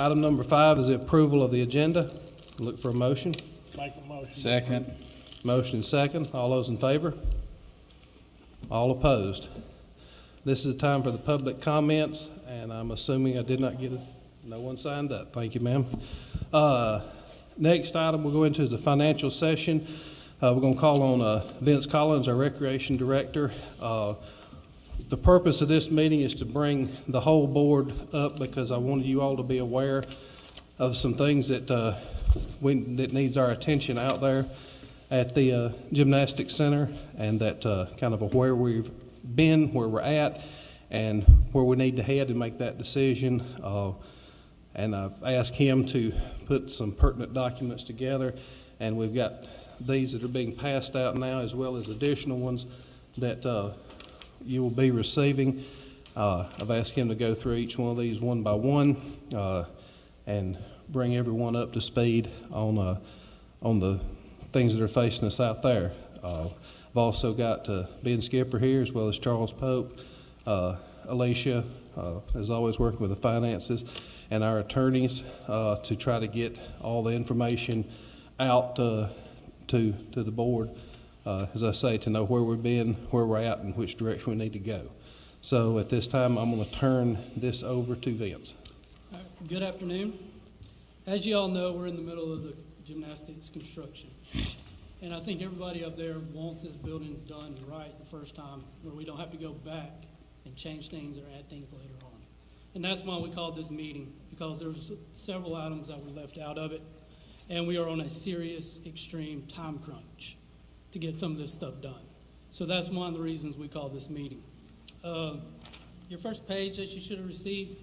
Item number 5 is the approval of the agenda. Look for a motion. Make a motion. Second. Motion second. All those in favor? All opposed? This is the time for the public comments, and I'm assuming I did not get no one signed up. Thank you, ma'am. Next item we'll go into is the financial session. We're going to call on Vince Collins, our Recreation Director. The purpose of this meeting is to bring the whole board up because I wanted you all to be aware of some things that that needs our attention out there at the gymnastics center, and that kind of where we've been, where we're at, and where we need to head and make that decision. And I've asked him to put some pertinent documents together, and we've got these that are being passed out now, as well as additional ones that you will be receiving. I've asked him to go through each one of these one by one and bring everyone up to speed on the things that are facing us out there. I've also got Ben Skipper here, as well as Charles Pope, Alicia, as always, working with the finances, and our attorneys to try to get all the information out to the board, as I say, to know where we've been, where we're at, and which direction we need to go. So at this time, I'm going to turn this over to Vince. All right, good afternoon. As you all know, we're in the middle of the gymnastics construction. And I think everybody up there wants this building done right the first time, where we don't have to go back and change things or add things later on. And that's why we called this meeting, because there's several items that were left out of it, and we are on a serious, extreme time crunch to get some of this stuff done. So that's one of the reasons we called this meeting. Your first page that you should have received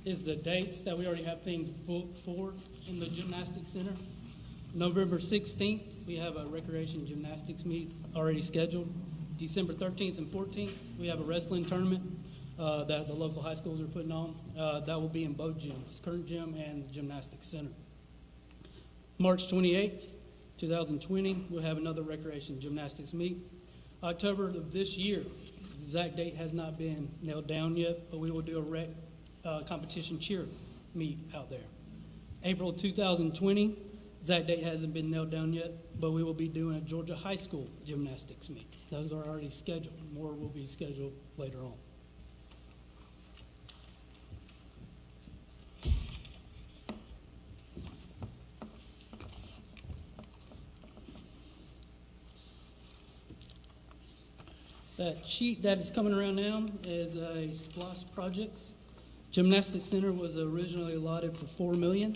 is the dates that we already have things booked for in the gymnastics center. November 16th, we have a recreation gymnastics meet already scheduled. December 13th and 14th, we have a wrestling tournament that the local high schools are putting on. That will be in both gyms, current gym and the gymnastics center. March 28th, 2020, we'll have another recreation gymnastics meet. October of this year, the exact date has not been nailed down yet, but we will do a competition cheer meet out there. April 2020, exact date hasn't been nailed down yet, but we will be doing a Georgia High School gymnastics meet. Those are already scheduled. More will be scheduled later on. That sheet that is coming around now is a SPLOST projects. Gymnastics Center was originally allotted for $4 million,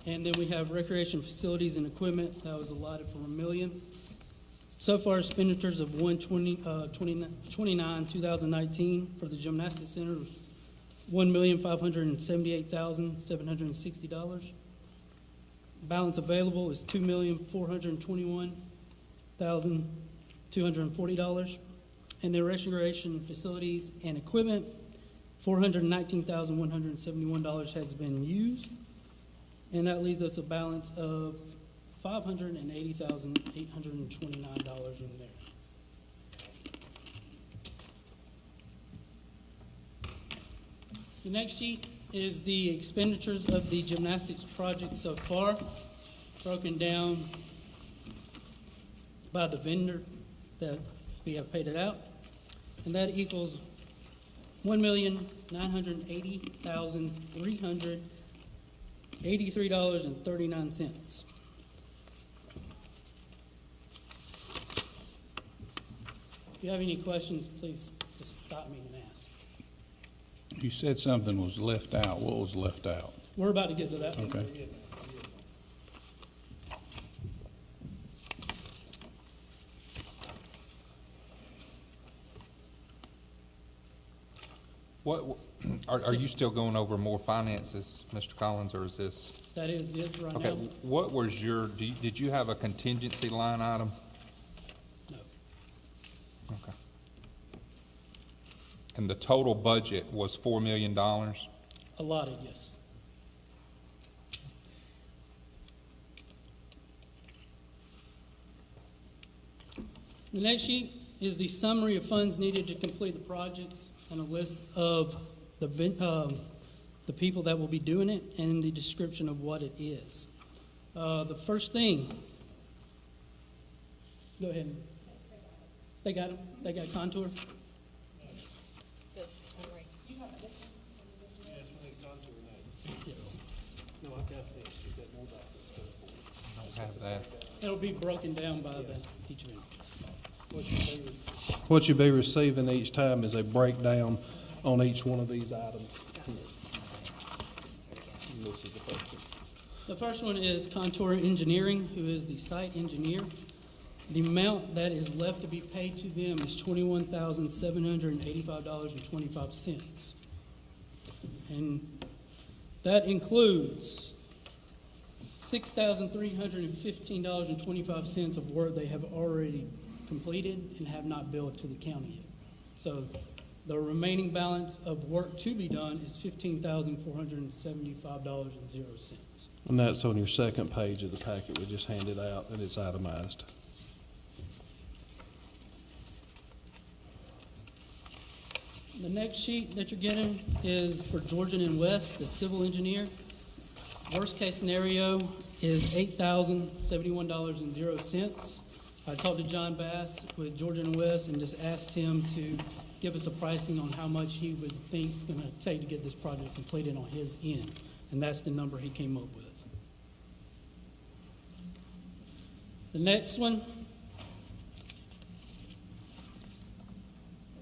and then we have recreation facilities and equipment that was allotted for $1 million. So far, expenditures of $129,2019 for the Gymnastics Center was $1,578,760. Balance available is $2,421,240, and the recreation facilities and equipment, $419,171 has been used, and that leaves us a balance of $580,829 in there. The next sheet is the expenditures of the gymnastics project so far, broken down by the vendor that we have paid it out, and that equals $1,980,383.39. If you have any questions, please just stop me and ask. You said something was left out. What was left out? We're about to get to that. Okay. What are you still going over more finances, Mr. Collins, or is this? That is it right Okay, now. what was your, did you have a contingency line item? No. Okay. And the total budget was $4 million? Allotted, yes. The next sheet is the summary of funds needed to complete the projects and a list of the people that will be doing it and the description of what it is. The first thing, go ahead. They got them? They got contour? This one right. Yes. No, I've got this. You've got more documents. Don't have that. It'll be broken down by each vendor. What you'll be receiving each time is a breakdown on each one of these items. And this is the first one. The first one is Contour Engineering, who is the site engineer. The amount that is left to be paid to them is $21,785.25. And that includes $6,315.25 of work they have already completed and have not billed to the county yet. So the remaining balance of work to be done is $15,475.00. And that's on your second page of the packet we just handed out, and it's itemized. The next sheet that you're getting is for Georgian and West, the civil engineer. Worst case scenario is $8,071.00. I talked to John Bass with Georgian and West and just asked him to give us a pricing on how much he would think it's going to take to get this project completed on his end. And that's the number he came up with. The next one.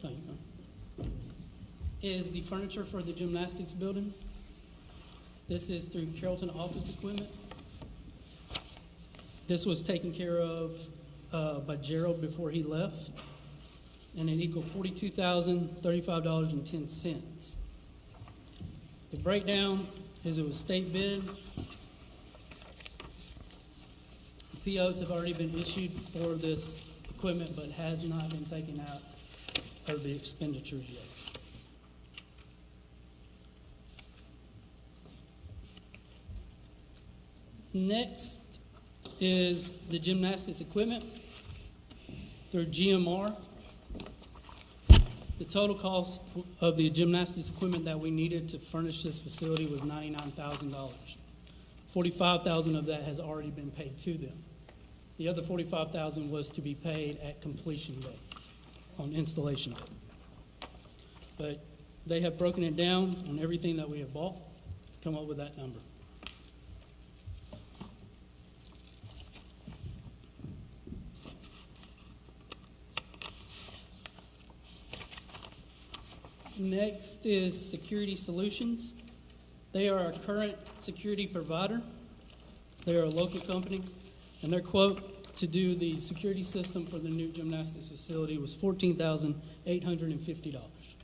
Oh, you go. Is the furniture for the gymnastics building. This is through Carrollton Office Equipment. This was taken care of by Gerald before he left, and it equaled $42,035.10. The breakdown is it was state bid. The POs have already been issued for this equipment, but has not been taken out of the expenditures yet. Next is the gymnastics equipment through GMR. The total cost of the gymnastics equipment that we needed to furnish this facility was $99,000. $45,000 of that has already been paid to them. The other $45,000 was to be paid at completion day, on installation day. But they have broken it down on everything that we have bought to come up with that number. Next is Security Solutions. They are our current security provider. They are a local company, and their quote to do the security system for the new gymnastics facility was $14,850.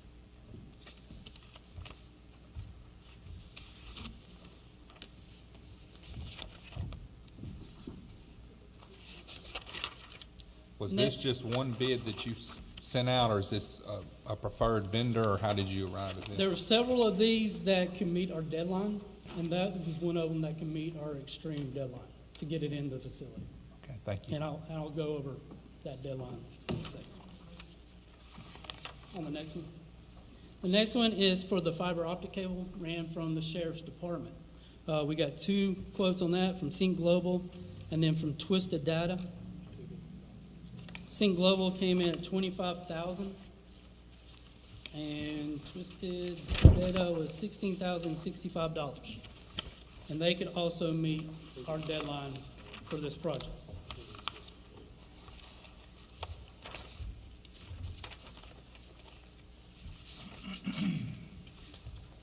Was this just one bid that you sent out, or is this a preferred vendor, or how did you arrive at this? There were several of these that can meet our deadline, and that was one of them that can meet our extreme deadline to get it in the facility. Okay, thank you. And I'll go over that deadline in a second. On the next one. The next one is for the fiber optic cable ran from the Sheriff's Department. We got two quotes on that from Sync Global and then from Twisted Data. Sync Global came in at $25,000 and Twisted Data was $16,065. And they could also meet our deadline for this project.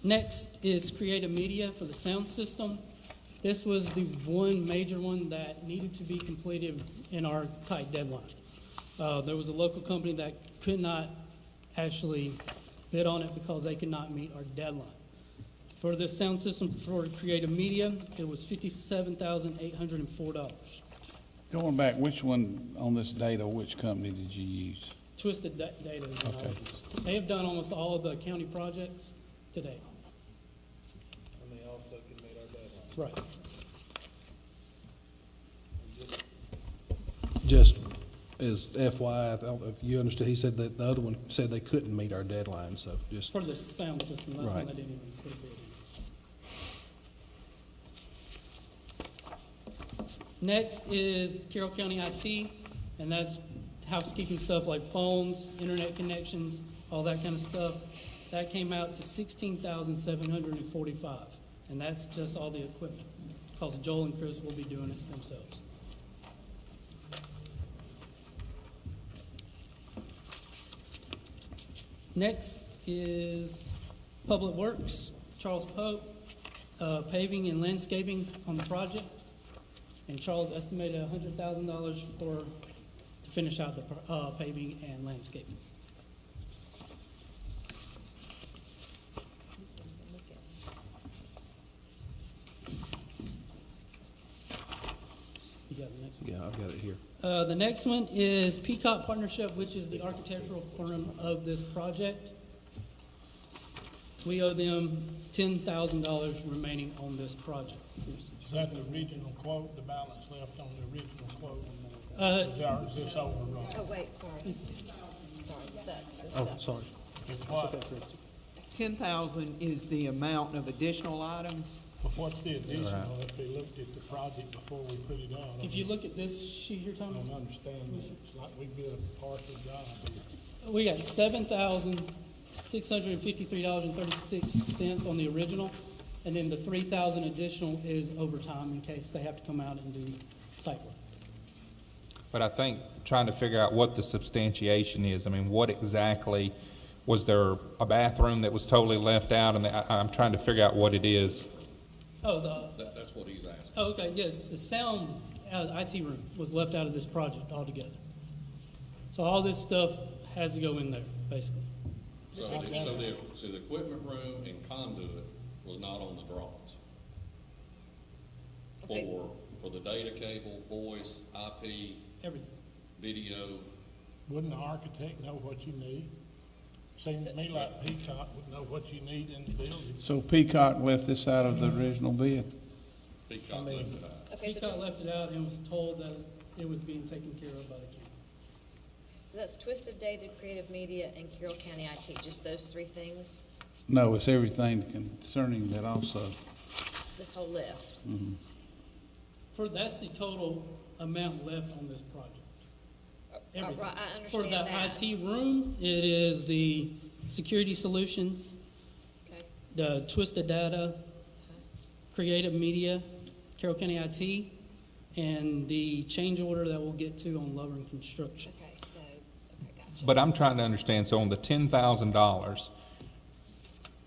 Next is Creative Media for the sound system. This was the one major one that needed to be completed in our tight deadline. There was a local company that could not actually bid on it because they could not meet our deadline. For the sound system for Creative Media, it was $57,804. Going back, which one on this data, which company did you use? Twisted Data is what I Okay. used. They have done almost all of the county projects to date. And they also can meet our deadline. Right. Just is FYI, I don't know if you understood, he said that the other one said they couldn't meet our deadline, so just, For the sound system, that's when Right. they didn't even put a bid in. Next is Carroll County IT, and that's housekeeping stuff like phones, internet connections, all that kind of stuff. That came out to $16,745, and that's just all the equipment, because Joel and Chris will be doing it themselves. Next is Public Works, Charles Pope, paving and landscaping on the project. And Charles estimated $100,000 to finish out the paving and landscaping. You got the next one? yeah, I've got it here. The next one is Peacock Partnership, which is the architectural firm of this project. We owe them $10,000 remaining on this project. Is that the original quote, the balance left on the original quote? Uh, Is this overrun? Oh, wait, sorry. Sorry, stuck. Oh, sorry. It's what, 10,000 is the amount of additional items. but what's the additional if they looked at the project before we put it on? If you look at this sheet here, I Tom, don't understand this. It's like we did a partial job. we got $7,653.36 on the original, and then the $3,000 additional is overtime in case they have to come out and do site work. But I think trying to figure out what the substantiation is, I mean, what exactly, was there a bathroom that was totally left out? And I'm trying to figure out what it is. Oh, That's what he's asking. oh, okay, yes, the sound IT room was left out of this project altogether. So all this stuff has to go in there, basically. So the equipment room and conduit was not on the drawings. Okay. For the data cable, voice, IP, Everything. video, Wouldn't the architect know what you need? Seems to me like Peacock would know what you need in the building. So Peacock left this out of the original bid? Peacock left it out. Okay, so Peacock just, left it out and was told that it was being taken care of by the county. so that's Twisted Dated Creative Media and Carroll County IT, just those three things, No, it's everything concerning that also. this whole list? That's the total amount left on this project. Everything. Right, I For understand the that. IT room, it is the security solutions, Okay, the Twisted Data, Creative Media, Carroll County IT, and the change order that we'll get to on Lovering Construction. okay, so, okay, gotcha. But I'm trying to understand, so on the $10,000,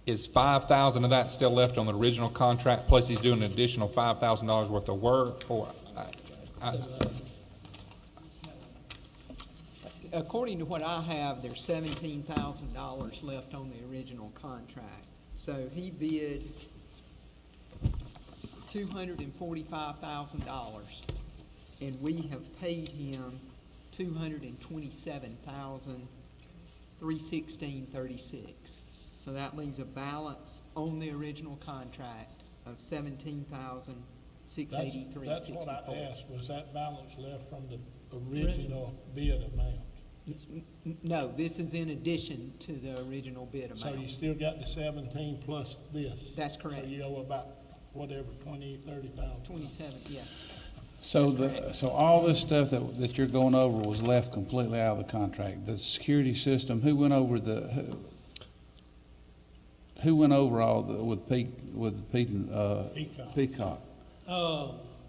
is 5,000 of that still left on the original contract, plus he's doing an additional $5,000 worth of work? Or, So, According to what I have, there's $17,000 left on the original contract. So he bid $245,000, and we have paid him $227,316.36. So that leaves a balance on the original contract of $17,683.64. That's what I asked, was that balance left from the original bid amount? No, this is in addition to the original bid So you amount. still got the 17 plus this? That's correct. So you owe about, whatever, 20, 30,000? 27, yeah. So all this stuff that you're going over was left completely out of the contract. The security system, who went over who went over all with Peacock?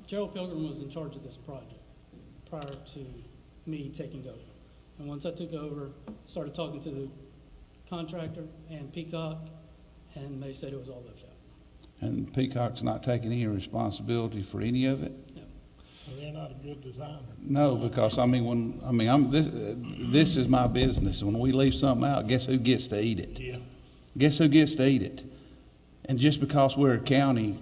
Gerald Pilgrim was in charge of this project prior to me taking over. And once I took over, started talking to the contractor and Peacock, and they said it was all left out. And Peacock's not taking any responsibility for any of it? No. Well, they're not a good designer. No, because this is my business. When we leave something out, guess who gets to eat it? Yeah. Guess who gets to eat it? And just because we're a county,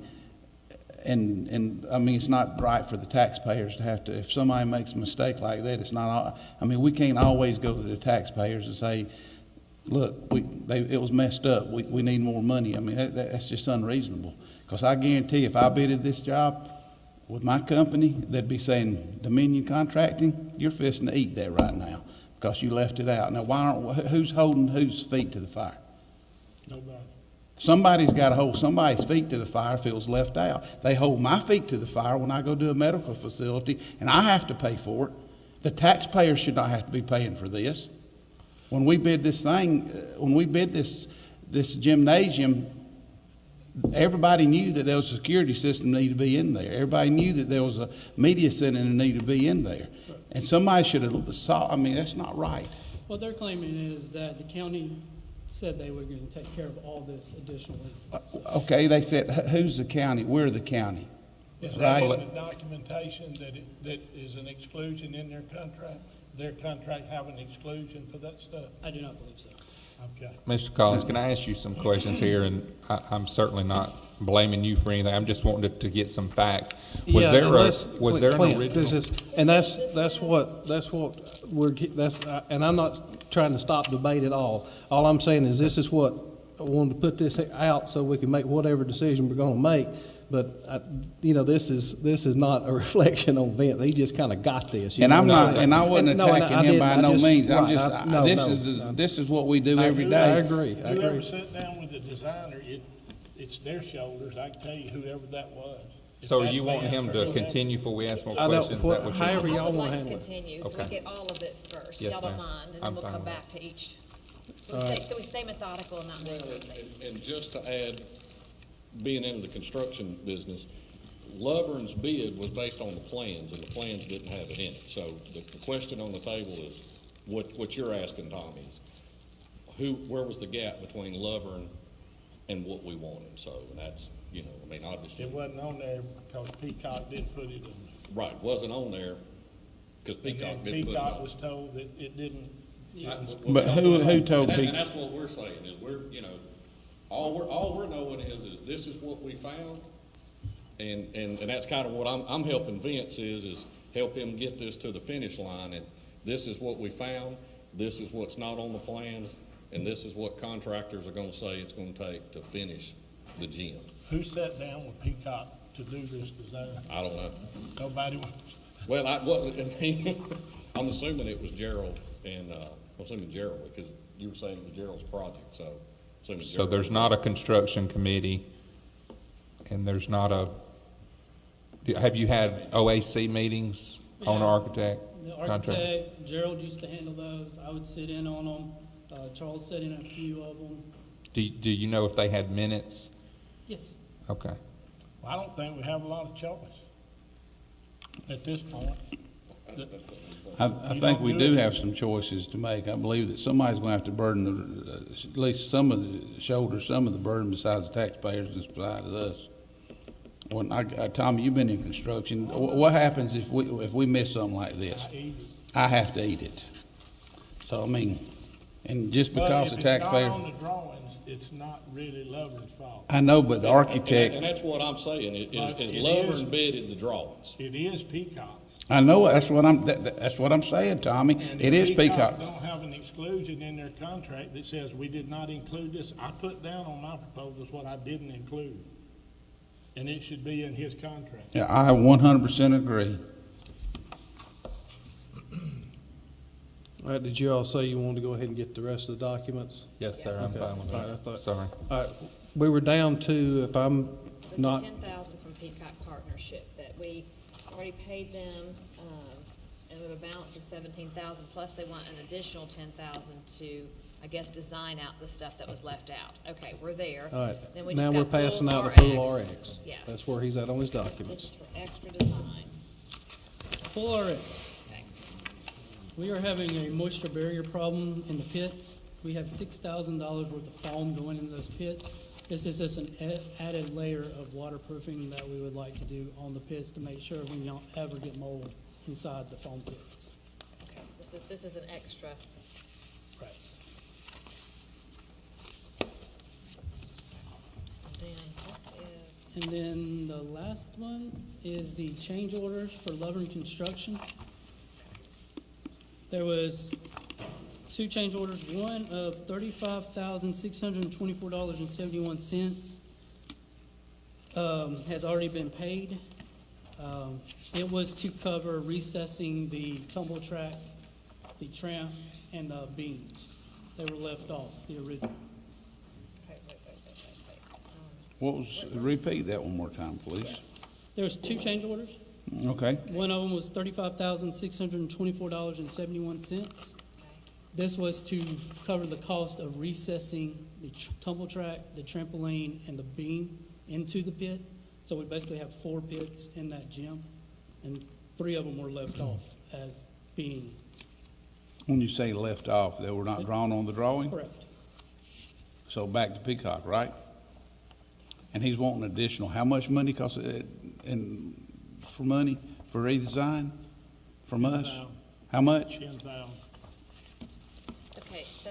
and I mean, it's not right for the taxpayers to have to, if somebody makes a mistake like that, it's not, we can't always go to the taxpayers and say, look, it was messed up, we need more money. I mean, that's just unreasonable. Because I guarantee if I bidded this job, with my company, they'd be saying, Dominion Contracting, you're fixing to eat that right now because you left it out. Now, who's holding whose feet to the fire? Nobody. Somebody's got to hold somebody's feet to the fire if it was left out. They hold my feet to the fire when I go to a medical facility, and I have to pay for it. The taxpayer should not have to be paying for this. When we bid this gymnasium, everybody knew that there was a security system that needed to be in there. Everybody knew that there was a media center that needed to be in there. And somebody should have saw, I mean, that's not right. What they're claiming is that the county said they were going to take care of all this additional info. Okay, they said, who's the county? We're the county. Is Right. that in the documentation that is an exclusion in their contract? Their contract have an exclusion for that stuff? I do not believe so. Okay. Mr. Collins, can I ask you some questions here? And I'm certainly not blaming you for anything. I'm just wanting to get some facts. Was Yeah, there and was there an Clint, original? this is- And that's what we're, and I'm not trying to stop debate at all. All I'm saying is this is what, I wanted to put this out so we can make whatever decision we're gonna make. But, this is not a reflection on Vince. He just kind of got this. And I'm what not, saying? and I wasn't No, and attacking I him didn't. by I no just- means. I'm right, just, no, this is what we do I every agree. day. I agree. Whoever sat down with the designer, it's their shoulders. I can tell you whoever that was. If So that's you want them him or to whoever. continue before we ask more I don't- questions? what- Is that what however you're- y'all wanna I would like handle to it. continue, so we Okay. get all of it first. Yes, Y'all don't ma'am. mind, and then I'm we'll fine come with back to each. So All right. we stay methodical and not miss Well, anything. and just to add, being in the construction business, Lovern's bid was based on the plans, and the plans didn't have it in it. So the question on the table is, what you're asking, Tommy, is where was the gap between Lovern and what we wanted? So that's, obviously. It wasn't on there because Peacock didn't put it in. Right, wasn't on there because Peacock didn't put it Peacock on. was told that it didn't. But who told And Peacock? that's what we're saying, is all we're knowing is this is what we found. And that's kind of what I'm helping Vince is help him get this to the finish line. And this is what we found, this is what's not on the plans, and this is what contractors are gonna say it's gonna take to finish the gym. Who sat down with Peacock to do this design? I don't know. Nobody. Well, I'm assuming it was Gerald and, I'm assuming Gerald, because you were saying it was Gerald's project, so. Assuming So Gerald there's was- not a construction committee, and there's not have you had OAC meetings, owner Yeah. architect? The contractor? architect, Gerald used to handle those. I would sit in on them. Charles sat in a few of them. Do you know if they had minutes? Yes. Okay. Well, I don't think we have a lot of choice at this point. I think we do have some choices to make. I believe that somebody's going to have to burden at least some of the burden besides the taxpayers and besides us. When Tommy, you've been in construction. What happens if we miss something like this? I have to eat it. So, and just because the taxpayers. But if it's not on the drawings, it's not really Lovern's fault. I know, but the architect. And that's what I'm saying, But is it Lovern is- bidded the drawings. It is Peacock. I know, that's what I'm saying, Tommy. And It if is Peacock. don't have an exclusion in their contract that says we did not include this. I put down on my proposals what I didn't include. And it should be in his contract. Yeah, I 100% agree. All right, did you all say you wanted to go ahead and get the rest of the documents? Yes, sir, I'm Okay. fine with All right, I that. thought- Sorry. All right, we were down to, if I'm The not, 10,000 from Peacock Partnership that we already paid them, and we have a balance of 17,000, plus they want an additional 10,000 to, I guess, design out the stuff that was left out. Okay, we're there. all right, Then we now just we're got Pool passing out the Pool RX. RX. Yes. That's where he's at on his This documents. is for extra design. Full RX. Okay. We are having a moisture barrier problem in the pits. We have $6,000 worth of foam going into those pits. This is just an added layer of waterproofing that we would like to do on the pits to make sure we don't ever get mold inside the foam pits. Okay, so this is an extra. Right. Then this is, And then the last one is the change orders for Lovern Construction. There was two change orders, one of $35,624.71, has already been paid. It was to cover recessing the tumble track, the tramp, and the beams. They were left off, the original. Wait. What was, repeat that one more time, please. There's two change orders. Okay, One of them was $35,624.71. This was to cover the cost of recessing the tumble track, the trampoline, and the beam into the pit. So we basically have 4 pits in that gym, and 3 of them were left off as being when you say left off, they were not drawn on the drawing? correct. So back to Peacock, right? And he's wanting additional, how much money costs it, and for money, for redesign, from us? 10,000. How much? 10,000. Okay, so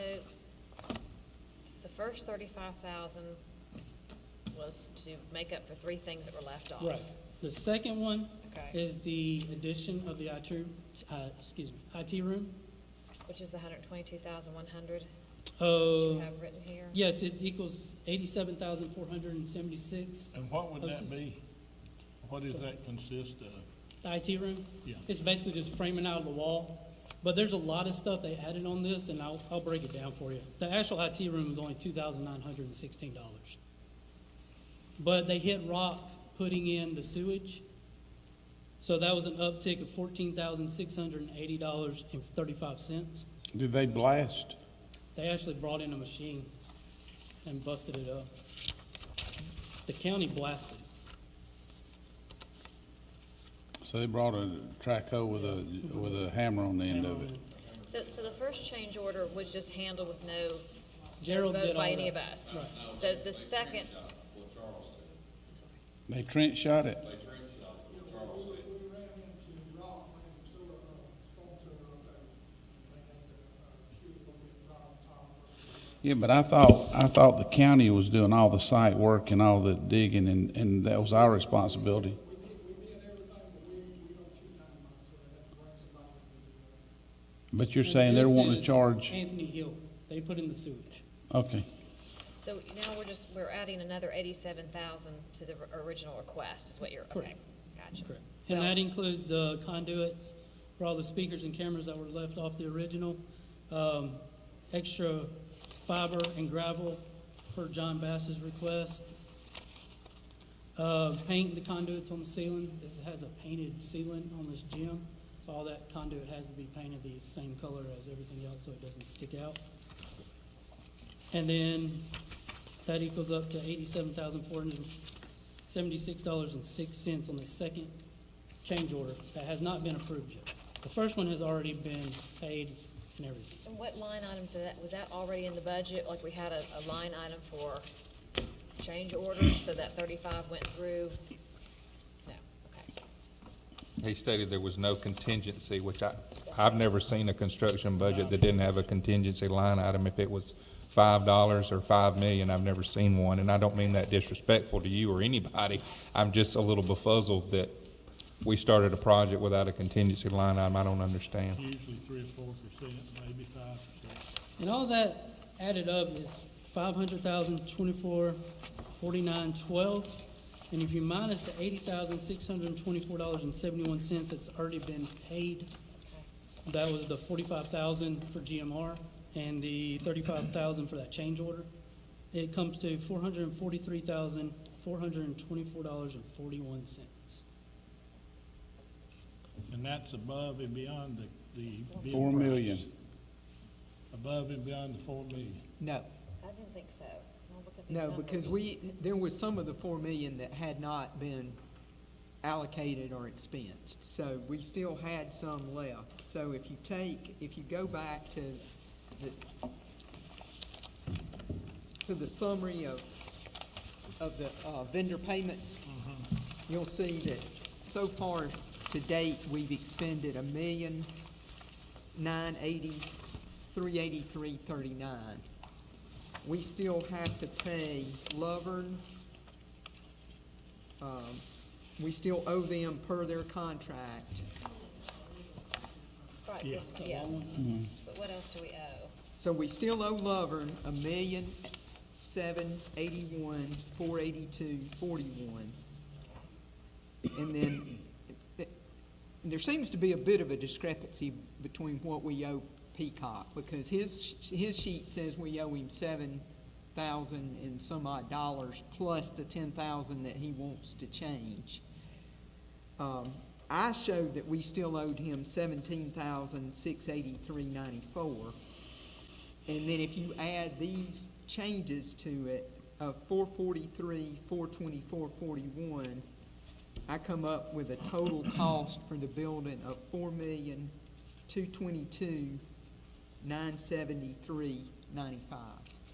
the first 35,000 was to make up for 3 things that were left off. Right. The second one Okay. is the addition of the IT room. Which is the 122,100 that Oh, you have written here? yes, it equals 87,476. And what would that Okay. be? What does that consist of? The IT room? Yeah. It's basically just framing out of the wall. But there's a lot of stuff they added on this, and I'll break it down for you. The actual IT room is only $2,916. But they hit rock putting in the sewage. So that was an uptick of $14,680.35. Did they blast? They actually brought in a machine and busted it up. The county blasted. So they brought a trackhoe with a hammer on the end of it. So the first change order was just handled with no Gerald vote did all by any of that. us. Right. So the second, What Charles said. They trench shot it? They trench shot what Charles said. Yeah, but I thought the county was doing all the site work and all the digging, and that was our responsibility. But you're And saying they're this wanting to is charge, Anthony Hill. They put in the sewage. okay. so now we're adding another 87,000 to the original request, is what you're, okay, Correct. gotcha. Correct. And Well- that includes conduits for all the speakers and cameras that were left off the original, extra fiber and gravel per John Bass's request, paint the conduits on the ceiling. This has a painted ceiling on this gym, so all that conduit has to be painted the same color as everything else so it doesn't stick out. And then that equals up to $87,476.06 on the second change order that has not been approved yet. The first one has already been paid and everything. And what line item for that, was that already in the budget? Like we had a line item for change orders, so that 35 went through? No, okay. He stated there was no contingency, which I've never seen a construction budget that didn't have a contingency line item. If it was $5 or $5 million, I've never seen one, and I don't mean that disrespectful to you or anybody. I'm just a little befuddled that we started a project without a contingency line item. I don't understand. Usually 3 or 4%, maybe 5%. And all that added up is $500,024.49.12. And if you minus the $80,624.71 that's already been paid, that was the $45,000 for GMR and the $35,000 for that change order. It comes to $443,424.41. And that's above and beyond the bid 4 price. million. Above and beyond the 4 million. No, I didn't think so. 'Cause I'm looking at these no, numbers. because there was some of the 4 million that had not been allocated or expensed. So we still had some left. So if you go back to the summary of the vendor payments, you'll see that so far to date, we've expended $1,980,383.39. We still have to pay Lovern. We still owe them per their contract. Right, Yeah. yes. But what else do we owe? So we still owe Lovern $1,781,482.41. And then there seems to be a bit of a discrepancy between what we owe Peacock, because his sheet says we owe him $7,000 and some odd dollars plus the $10,000 that he wants to change. I showed that we still owed him $17,683.94, and then if you add these changes to it of $443, $424.41, I come up with a total cost for the building of $4,222,973.95.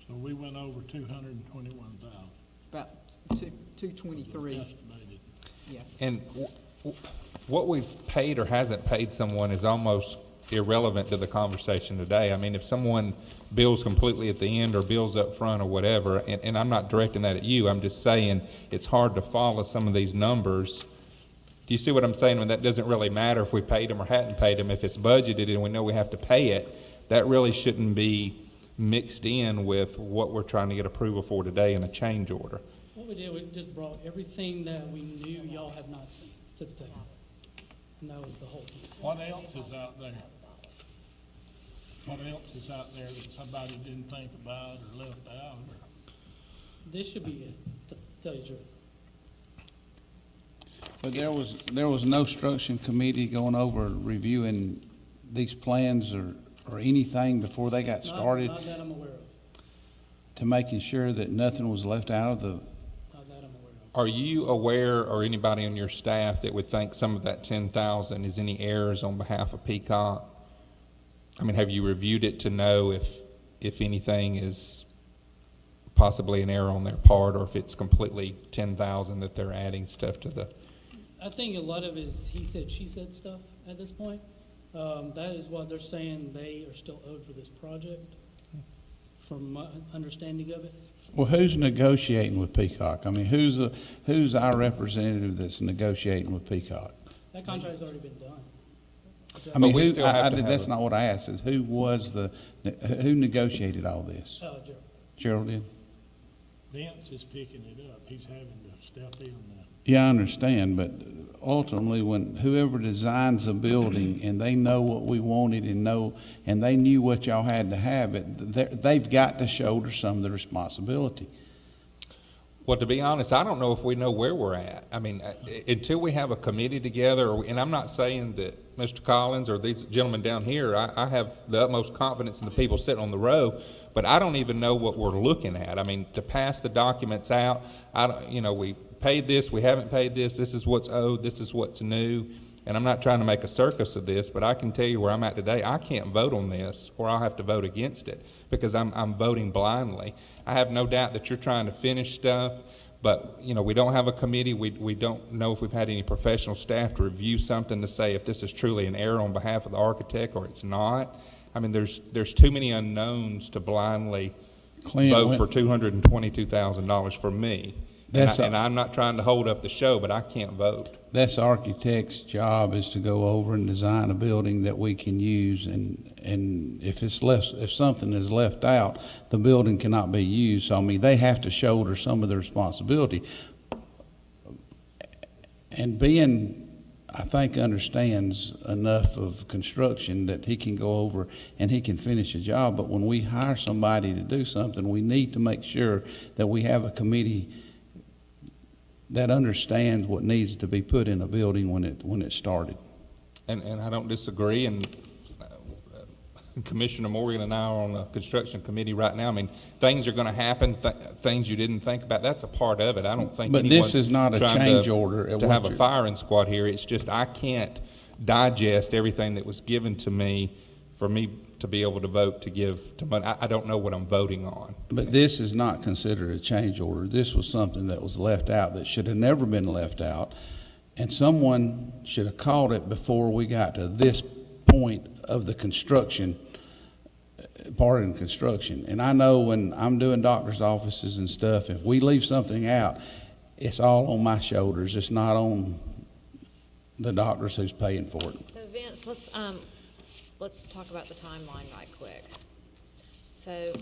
So we went over 221,000. About 223. Estimated. Yeah. And what we've paid or hasn't paid someone is almost irrelevant to the conversation today. I mean, if someone bills completely at the end or bills up front or whatever, and I'm not directing that at you, I'm just saying it's hard to follow some of these numbers. Do you see what I'm saying? When that doesn't really matter if we paid them or hadn't paid them. If it's budgeted and we know we have to pay it, that really shouldn't be mixed in with what we're trying to get approval for today in a change order. What we did, we just brought everything that we knew y'all have not seen to the table. And that was the whole thing. What else is out there? What else is out there that somebody didn't think about or left out? This should be it, to tell you the truth. But there was no construction committee going over reviewing these plans or anything before they got started Not that I'm aware of. to making sure that nothing was left out of the. Not that I'm aware of. Are you aware, or anybody on your staff that would think some of that 10,000 is any errors on behalf of Peacock? I mean, have you reviewed it to know if anything is possibly an error on their part, or if it's completely 10,000 that they're adding stuff to the? I think a lot of it is he said, she said stuff at this point. That is what they're saying they are still owed for this project, from my understanding of it. Well, who's negotiating with Peacock? I mean, who's our representative that's negotiating with Peacock? That contract's already been done. I mean, we still have to have that's a- not what I asked. Is who negotiated all this? Gerald. Gerald did? Vince is picking it up. He's having to step in now. Yeah, I understand, but ultimately, when whoever designs a building and they know what we wanted and they knew what y'all had to have it, they've got to shoulder some of the responsibility. Well, to be honest, I don't know if we know where we're at. I mean, until we have a committee together, and I'm not saying that Mr. Collins or these gentlemen down here, I have the utmost confidence in the people sitting on the row, but I don't even know what we're looking at. I mean, to pass the documents out, we paid this, we haven't paid this, this is what's owed, this is what's new, and I'm not trying to make a circus of this, but I can tell you where I'm at today. I can't vote on this, or I'll have to vote against it, because I'm voting blindly. I have no doubt that you're trying to finish stuff, but, we don't have a committee. We don't know if we've had any professional staff to review something to say if this is truly an error on behalf of the architect or it's not. I mean, there's too many unknowns to blindly vote for $222,000 for me. And I'm not trying to hold up the show, but I can't vote. That's the architect's job, is to go over and design a building that we can use, and if something is left out, the building cannot be used. So I mean, they have to shoulder some of the responsibility. And Ben, I think, understands enough of construction that he can go over and he can finish a job. But when we hire somebody to do something, we need to make sure that we have a committee that understands what needs to be put in a building when it started. And I don't disagree, and Commissioner Morgan and I are on the construction committee right now. I mean, things are going to happen, things you didn't think about. That's a part of it. I don't think But anyone's this is not a trying change order. to have a firing squad here. It's just I can't digest everything that was given to me for me to be able to vote to give to money. I don't know what I'm voting on. But this is not considered a change order. This was something that was left out that should have never been left out. And someone should have caught it before we got to this point of the construction, part of the construction. And I know when I'm doing doctor's offices and stuff, if we leave something out, it's all on my shoulders. It's not on the doctors who's paying for it. So Vince, let's talk about the timeline right quick. So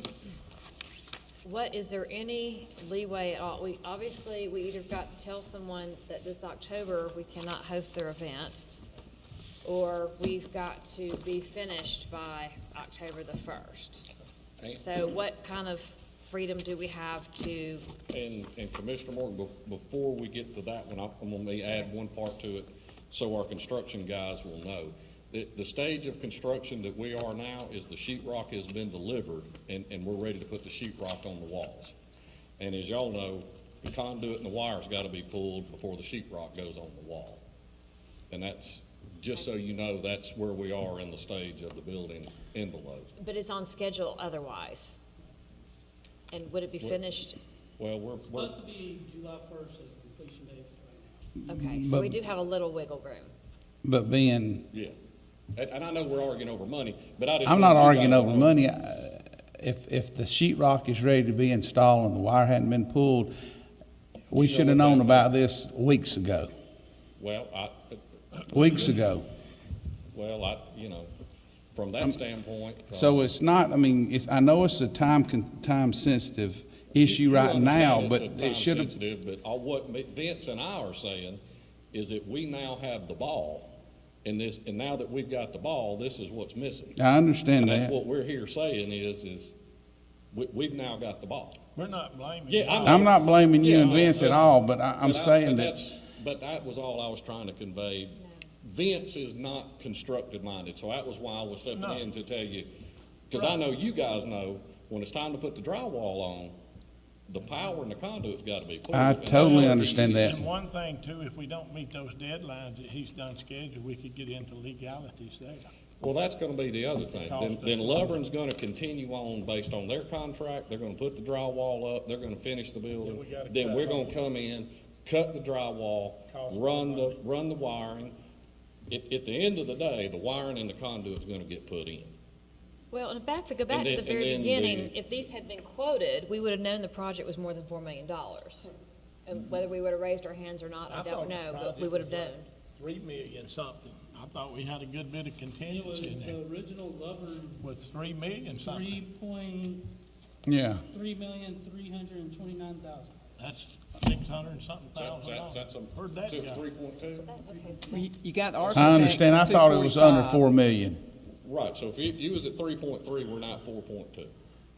is there any leeway at all? We either got to tell someone that this October we cannot host their event, or we've got to be finished by October the 1st. And- So what kind of freedom do we have to, And Commissioner Morgan, before we get to that one, I'm gonna add one part to it, so our construction guys will know. The stage of construction that we are now is the sheetrock has been delivered, and we're ready to put the sheetrock on the walls. And as y'all know, the conduit and the wire's gotta be pulled before the sheetrock goes on the wall. And that's, just so you know, that's where we are in the stage of the building envelope. but it's on schedule otherwise? And would it be finished? Well, we're, Supposed to be July 1st as the completion date right now. Okay, so we do have a little wiggle room. But being, yeah. And I know we're arguing over money, but I just. I'm not want you arguing guys to over know. money. If the sheetrock is ready to be installed and the wire hadn't been pulled, we You know should have what known that about this weeks ago. Well, Weeks ago. you know, from that standpoint. So it's not, I mean, I know it's a time-sensitive issue you right now, understand but it's it should have, time-sensitive, But what Vince and I are saying is that we now have the ball, and now that we've got the ball, this is what's missing. I understand And that's that. what we're here saying is we've now got the ball. We're not blaming. Yeah, I you. know. I'm not blaming you Yeah, and Vince at all, but I'm saying that, But that was all I was trying to convey. Vince is not constructed minded, so that was why I was stepping No. in to tell you, because I know you guys know, when it's time to put the drywall on, the power and the conduit's gotta be pulled. I and that's totally what he understand is. that. And one thing too, if we don't meet those deadlines that he's done scheduled, we could get into legalities there. Well, that's gonna be the other thing. Then Lovern's gonna continue on based on their contract, they're gonna put the drywall up, they're gonna finish the building. we gotta Then cut we're gonna come in, cut the drywall, run the wiring. At the end of the day, the wiring and the conduit's gonna get put in. Well, and go back to the And then- very and then beginning, if these had been quoted, we would have known the project was more than $4 million. And whether we would have raised our hands or not, I thought don't the know, but project we would have was known. like 3 million something. I thought we had a good bit of It contingency was in there. the original Lover, Was 3 million something. 3,329,000. That's 600 and something thousand That's dollars. Where'd that go? 3.2? You got the architect. I understand, I thought it was under 245. 4 million. Right, so if you was at 3.3, we're now at 4.2.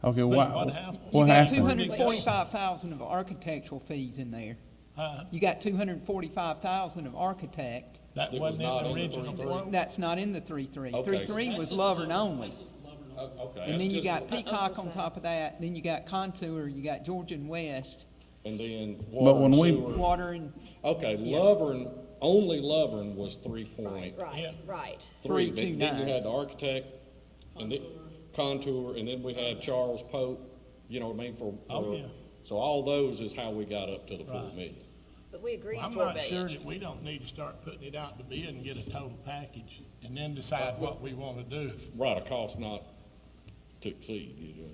Okay, But what what happened? You what got happened? 245,000 of architectural fees in there. Huh? You got 245,000 of architect. That That was wasn't not in in the the original 3.3. quote? That's not in the 3.3. Okay. 3.3 That's was just Lovern only. That's just Lovern only. Okay. And that's then you just- got Peacock on 100%. top of that, then you got Contour, you got Georgian West, And then But water when and we- sewer. Water and Okay, Lovern, only Lovern was 3.3. Right, Yeah. right. Then you 329. had the architect, and then Contour, and then we had Charles Pope, you know what I mean, Oh, yeah. so all those is how we got up to the 4 Right. million. But we agreed I'm 4 not sure million. that we don't need to start putting it out to bid and get a total package and then decide what we want to do. Right, a cost not to exceed, you know.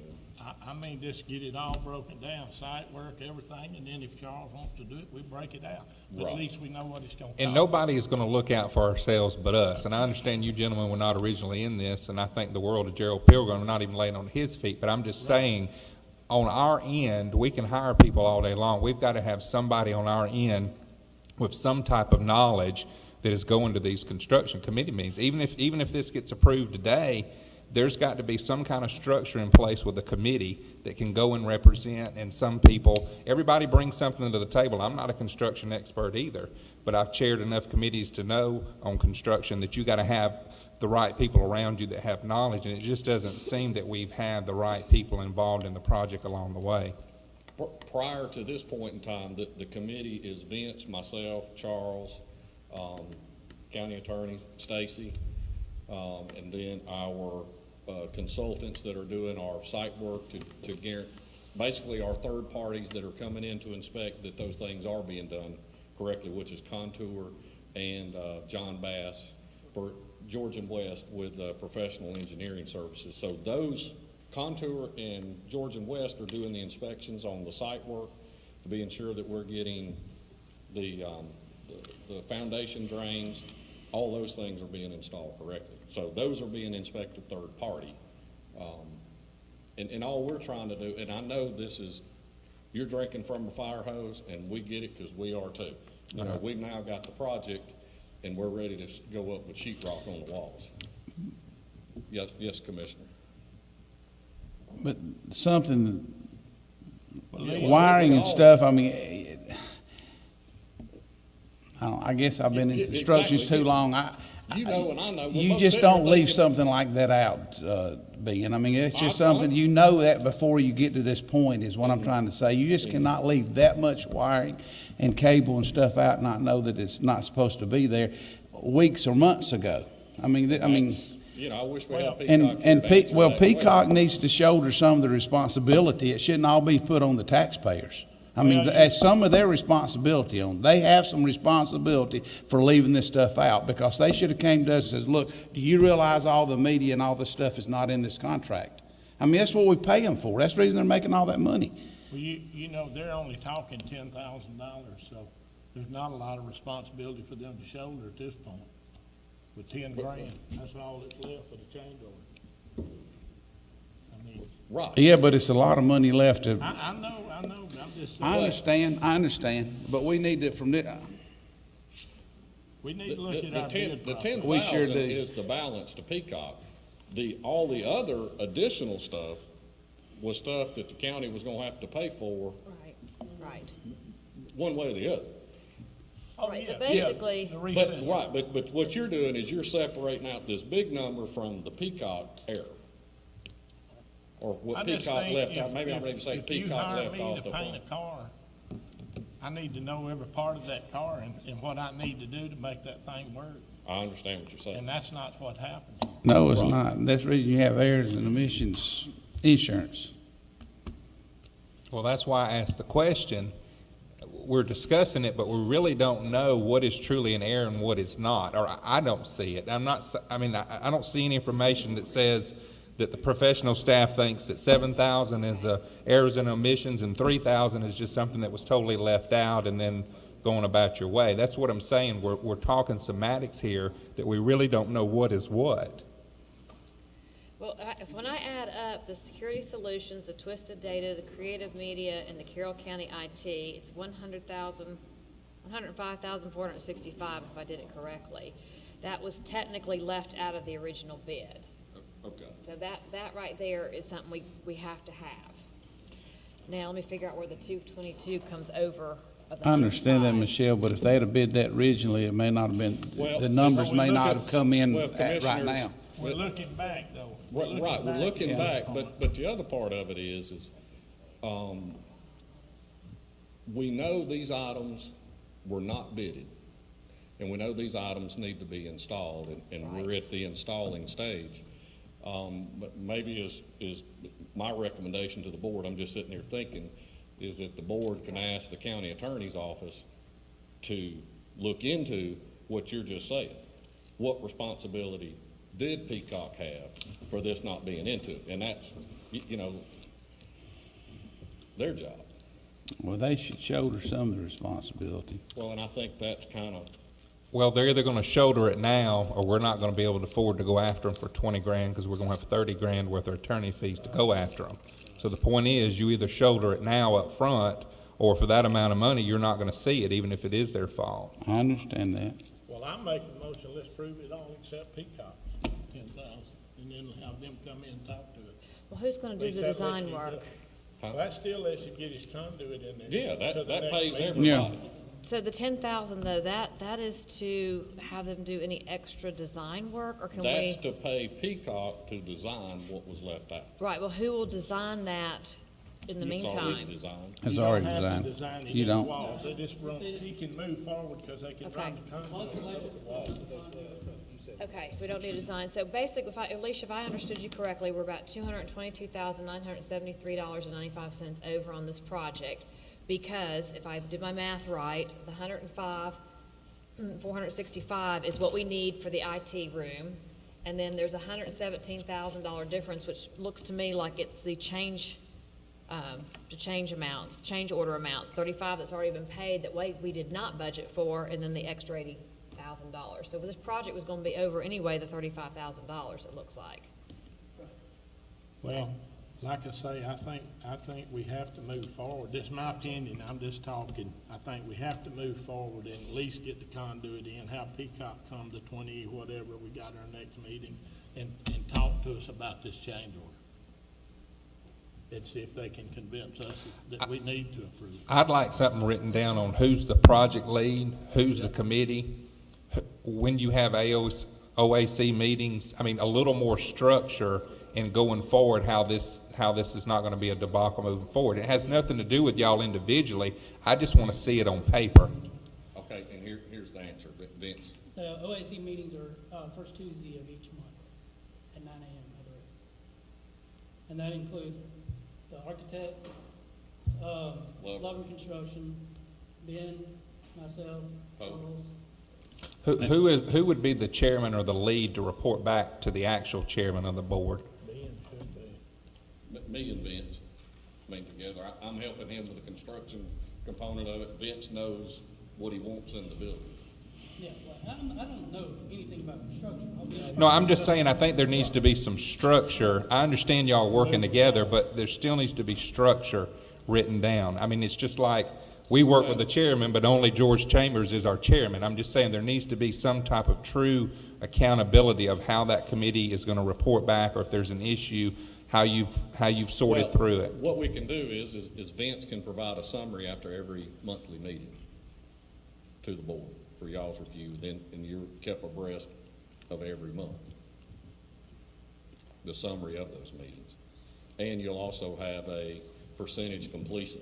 I mean, just get it all broken down, site work, everything, and then if Charles wants to do it, we break it out. But Right. at least we know what it's gonna cost. And nobody is gonna look out for ourselves but us. And I understand you gentlemen were not originally in this, and I think the world of Gerald Pilgrim, not even laying on his feet, but I'm just saying, on our end, we can hire people all day long. We've got to have somebody on our end with some type of knowledge that is going to these construction committee meetings. Even if this gets approved today, there's got to be some kind of structure in place with a committee that can go and represent, and some people, everybody brings something to the table. I'm not a construction expert either, but I've chaired enough committees to know on construction that you got to have the right people around you that have knowledge, and it just doesn't seem that we've had the right people involved in the project along the way. Prior to this point in time, the committee is Vince, myself, Charles, county attorney Stacy, and then our consultants that are doing our site work to guarantee, basically our third parties that are coming in to inspect that those things are being done correctly, which is Contour and John Bass for Georgian West with professional engineering services. So those, Contour and Georgian West, are doing the inspections on the site work to be sure that we're getting the foundation drains, all those things are being installed correctly. So those are being inspected third party. And all we're trying to do, and I know this is, you're drinking from a fire hose, and we get it because we are too. You know, we've now got the project, and we're ready to go up with sheet rock on the walls. Yes, Commissioner. But something, Yeah, wiring we and all- stuff, I mean, I guess I've been in Yeah, construction exactly. too long. You know and I know. We're You both just sitting there don't leave thinking- something like that out, Ben. I mean, it's just I- I- something, you know that before you get to this point is what I'm trying to say. You just cannot leave that much wiring and cable and stuff out and not know that it's not supposed to be there weeks or months ago. I mean, That's- You know, I wish we had Peacock and, here and to answer well, that Peacock question. needs to shoulder some of the responsibility. It shouldn't all be put on the taxpayers. I mean, Well, as some of their responsibility on, they have some responsibility for leaving this stuff out, because they should have came to us and says, look, do you realize all the media and all this stuff is not in this contract? I mean, that's what we pay them for. That's the reason they're making all that money. Well, you know, they're only talking $10,000, so there's not a lot of responsibility for them to shoulder at this point. With 10 grand, that's all that's left for the change order. I mean, Right. Yeah, but it's a lot of money left to, I know, but I'm just I saying, understand, but we need to, from this, we need The, to look the, at the our ten, bid the process. 10,000 We sure do. is the balance to Peacock. All the other additional stuff was stuff that the county was gonna have to pay for Right. one way or the other. Oh, Right, so yeah, basically- the But, recess. right, but what you're doing is you're separating out this big number from the Peacock error. Or I what just Peacock think left out, if- maybe I'm ready to say if you Peacock hire left me off to the paint plan. a car, I need to know every part of that car and what I need to do to make that thing work. I understand what you're saying. And that's not what happened. no, it's Right. not. That's the reason you have errors and omissions insurance. Well, that's why I asked the question. We're discussing it, but we really don't know what is truly an error and what is not, or I don't see it. I don't see any information that says that the professional staff thinks that 7,000 is errors and omissions and 3,000 is just something that was totally left out and then going about your way. That's what I'm saying. We're talking semantics here that we really don't know what is what. Well, when I add up the security solutions, the twisted data, the creative media, and the Carroll County IT, it's 105,465 if I did it correctly. That was technically left out of the original bid. Okay. So that right there is something we have to have. Now, let me figure out where the 222 comes over of the I understand that, 105. Michelle, but if they'd have bid that originally, it may not have been, Well, the numbers if we may look not at- have come in well, at right Commissioners, now. We're looking back, though. Right, we're looking Yeah. back, but the other part of it is, we know these items were not bidded, and we know these items need to be installed, and we're at the installing stage. But maybe is my recommendation to the board, I'm just sitting here thinking, is that the board can ask the county attorney's office to look into what you're just saying. What responsibility did Peacock have for this not being into it? And that's, you know, their job. Well, they should shoulder some of the responsibility. Well, and I think that's kind of, Well, they're either gonna shoulder it now, or we're not gonna be able to afford to go after them for 20 grand, because we're gonna have 30 grand worth of attorney fees to go after them. So the point is, you either shoulder it now up front, or for that amount of money, you're not gonna see it, even if it is their fault. I understand that. Well, I make a motion, let's prove it all except Peacock, 10,000, and then have them come in and talk to it. Well, who's gonna do At the least that lets design you work? get- Well, that still lets you get his conduit in there. yeah, to the that next pays meeting. everybody. So the 10,000 though, that is to have them do any extra design work, or can we? That's to pay Peacock to design what was left out. Right, well, who will design that in the It's already meantime? designed. It's You already don't have to designed. design it You in the don't. walls, they just run, he can move forward because they can Okay. run the conduit over the walls. Okay, so we don't need design. So basically, Alicia, if I understood you correctly, we're about $222,973.95 over on this project. Because if I did my math right, the 105,465 is what we need for the IT room. And then there's a $117,000 difference, which looks to me like it's the change amounts, change order amounts, 35 that's already been paid that we did not budget for, and then the extra $80,000. So this project was gonna be over anyway, the $35,000, it looks like. Well, Like I say, I think we have to move forward. This is my opinion, I'm just talking. I think we have to move forward and at least get the conduit in, have Peacock come to 20, whatever, we got our next meeting, and talk to us about this change order. And see if they can convince us that we need to approve it. I'd like something written down on who's the project lead, who's the committee, when you have OAC meetings, I mean, a little more structure in going forward, how this is not gonna be a debacle moving forward. It has nothing to do with y'all individually, I just wanna see it on paper. Okay, and here's the answer, Vince. The OAC meetings are, first Tuesday of each month at 9 a.m. And that includes the architect, Lover Construction, Ben, myself, Charles. Who would be the chairman or the lead to report back to the actual chairman of the board? Me and Vince, together. I'm helping him with the construction component of it. Vince knows what he wants in the building. Yeah, well, I don't know anything about construction. No, I'm just saying, I think there needs to be some structure. I understand y'all working together, but there still needs to be structure written down. I mean, it's just like, we work with the chairman, but only George Chambers is our chairman. I'm just saying there needs to be some type of true accountability of how that committee is gonna report back, or if there's an issue, how you've sorted through it. What we can do is Vince can provide a summary after every monthly meeting to the board for y'all's review, and you're kept abreast of every month, the summary of those meetings. And you'll also have a percentage completion,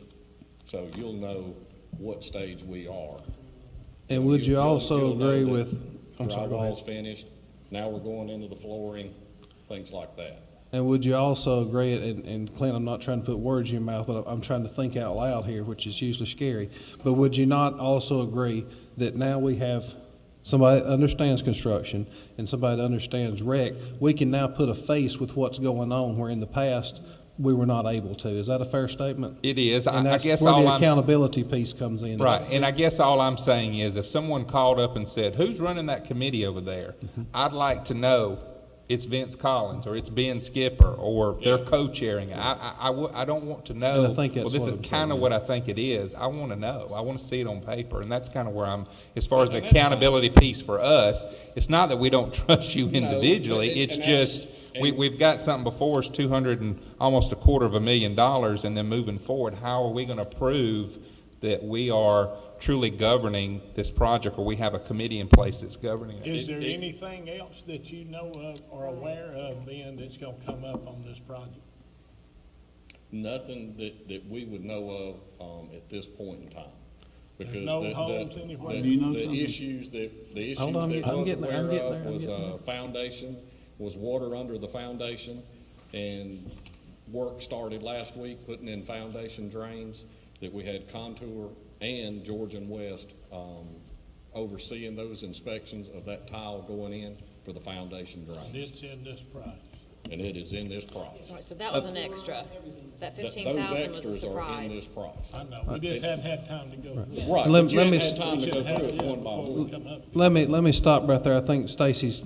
so you'll know what stage we are. And would you also You'll know agree that with, I'm sorry, go ahead. drywall's finished, now we're going into the flooring, things like that. And would you also agree, and Clint, I'm not trying to put words in your mouth, but I'm trying to think out loud here, which is usually scary, but would you not also agree that now we have somebody that understands construction and somebody that understands rec, we can now put a face with what's going on, where in the past we were not able to? Is that a fair statement? It is. And I that's guess where all the I'm accountability piece comes in. right, and I guess all I'm saying is, if someone called up and said, "Who's running that committee over there?" I'd like to know it's Vince Collins, or it's Ben Skipper, or they're co-chairing. I don't want to know, And I think that's well, this what is I'm kind of saying, what I think it is. I want to know. I want to see it on paper, and that's kind of where I'm, as far as the And that's accountability piece for us, it's not that we don't trust you individually, but it's and just, we've got something before us, almost $250,000, and then moving forward, how are we going to prove that we are truly governing this project, or we have a committee in place that's governing it? Is there anything else that you know of or aware of, Ben, that's gonna come up on this project? Nothing that we would know of at this point in time. There's Because no holes anywhere? Do you know the something? issues that Hold on, that I'm was getting there, I'm aware getting of there, I'm was getting there. foundation, was water under the foundation, and work started last week, putting in foundation drains, that we had Contour and George and West overseeing those inspections of that tile going in for the foundation drains. It's in this price. And it is in this All price. right, so that was an extra. That Those 15,000 was a extras are in surprise. this price. I know, we just hadn't had time to go through it. Right, Let- but you let haven't me had s- time to We go should have through it it one by before we one. come up. Let me stop right there. I think Stacy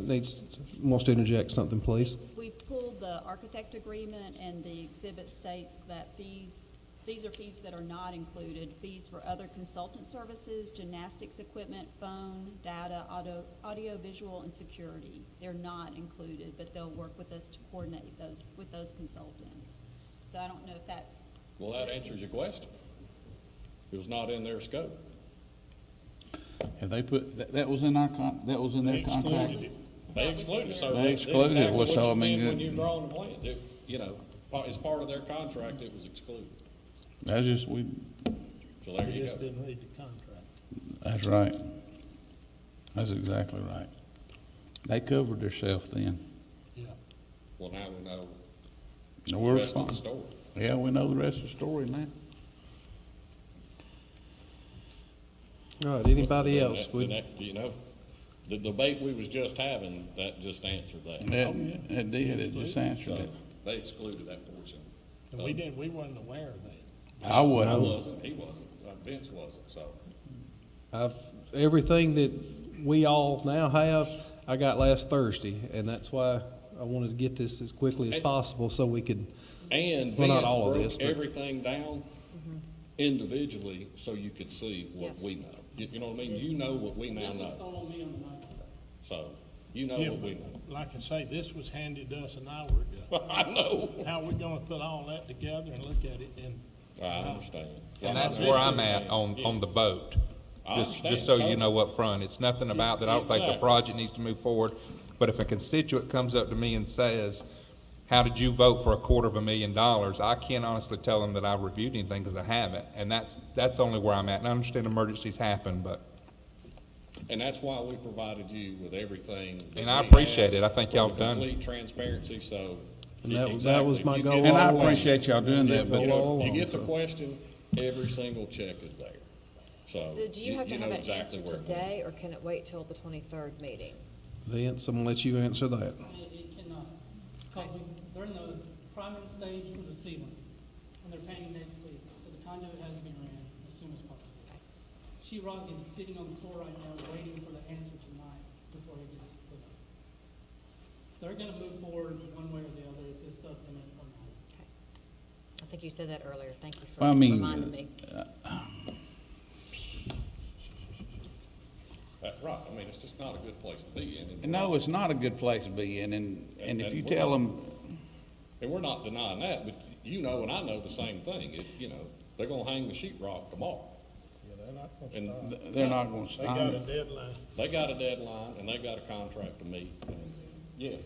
wants to interject something, please. We've pulled the architect agreement, and the exhibit states that these are fees that are not included. Fees for other consultant services, gymnastics equipment, phone, data, audio, visual, and security. They're not included, but they'll work with us to coordinate those with those consultants. So I don't know if that's. Well, that answers your question. It was not in their scope. Have they put, that was in our that was in their They excluded contract? it. They excluded it, so They they excluded it, exactly well, what so, I you mean, meant when you drawing the plans. It, as part of their contract, it was excluded. That's just, So there We you just go. didn't read the contract. that's right. That's exactly right. They covered themselves then. Yeah. Well, now we know And the we're rest of the responsible. story. Yeah, we know the rest of the story now. All right, anybody Then else? that- then that, the debate we was just having, that just answered that. It did, it just answered So it. they excluded that portion. And we wasn't aware of that. I I wasn't. wasn't, he wasn't, Vince wasn't, so. Everything that we all now have, I got last Thursday, and that's why I wanted to get this as quickly as possible so we could And Well, not Vince all of broke this, but- everything down individually so you could see what Yes. we know. You know what I mean? You know what we now This is know. thrown on me on the 19th. So, you know Yeah, what we but know. like I say, this was handed to us an hour ago. I know. How we gonna put all that together and look at it and? I understand. And I that's where I'm understand. at on the boat. I Just understand so you totally. know up front, it's nothing about that I don't think the Exactly. project needs to move forward. But if a constituent comes up to me and says, how did you vote for $250,000? I can't honestly tell them that I reviewed anything because I haven't. And that's only where I'm at. And I understand emergencies happen, but, And that's why we provided you with everything. that and I we appreciate had it. I think for y'all the done. Complete transparency, so. And that was exactly. my If you goal get And the I all along. appreciate y'all doing that, but You know, all if you along, get the so. question, every single check is there. So, So do you have to you have know that exactly answer where. it went. today, or can it wait till the 23rd meeting? Vince, I'm gonna let you answer that. It cannot, because they're in the priming stage for the ceiling, and they're painting next week, so the conduit has to be ran as soon as possible. Sheetrock is sitting on the floor right now, waiting for the answer tonight before it gets put up. They're gonna move forward one way or the other if this stuff's in it or not. Okay. I think you said that earlier. Thank you for Well, I mean, reminding me. Right, I mean, it's just not a good place to be in. and- no, it's not a good place to be in, and if And you we're tell not- them, And we're not denying that, but you know and I know the same thing. You know, they're gonna hang the sheetrock tomorrow. Yeah, they're not gonna And stop. they're not gonna They got stop a it. deadline. they got a deadline and they've got a contract to meet. And yes.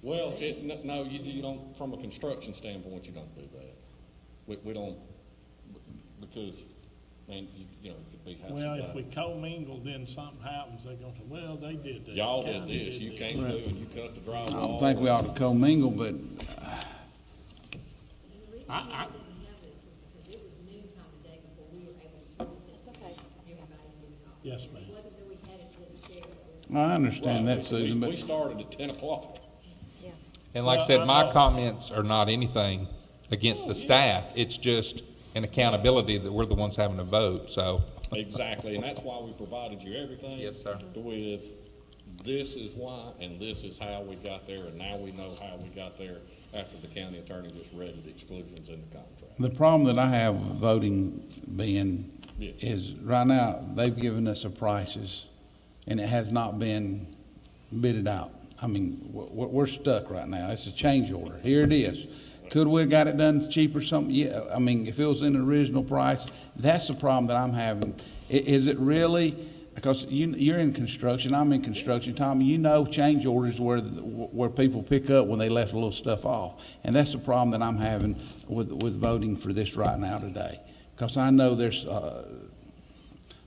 Well, no, you don't, from a construction standpoint, you don't do that. We don't, because, man, you know, it could be half Well, if some we bad. commingle, then something happens, they're gonna say, well, they did this. Y'all the did county this, you this." came through and you cut the drywall. I don't think we ought to commingle, but And the reason I- we didn't have this was because it was noontime today before we were able to process it. Everybody knew it. Yes, ma'am. It wasn't that we had it to share it. I understand Right, that, Susan, we but started at 10 o'clock. Yeah. And like I Well, said, I my know. comments are not anything against the staff. It's just an accountability that we're the ones having to vote, so. Exactly, and that's why we provided you everything. Yes, sir. With, this is why, and this is how we got there, and now we know how we got there after the county attorney just read the exclusions in the contract. the problem that I have with voting, Ben, Yes. is right now, they've given us a prices, and it has not been bidded out. I mean, we're stuck right now. It's a change order. Here it is. Could we have got it done cheaper, something? Yeah, I mean, if it was in the original price, that's the problem that I'm having. Is it really, because you're in construction, I'm in construction, Tommy, you know change orders where people pick up when they left a little stuff off. And that's the problem that I'm having with voting for this right now today. Because I know there's,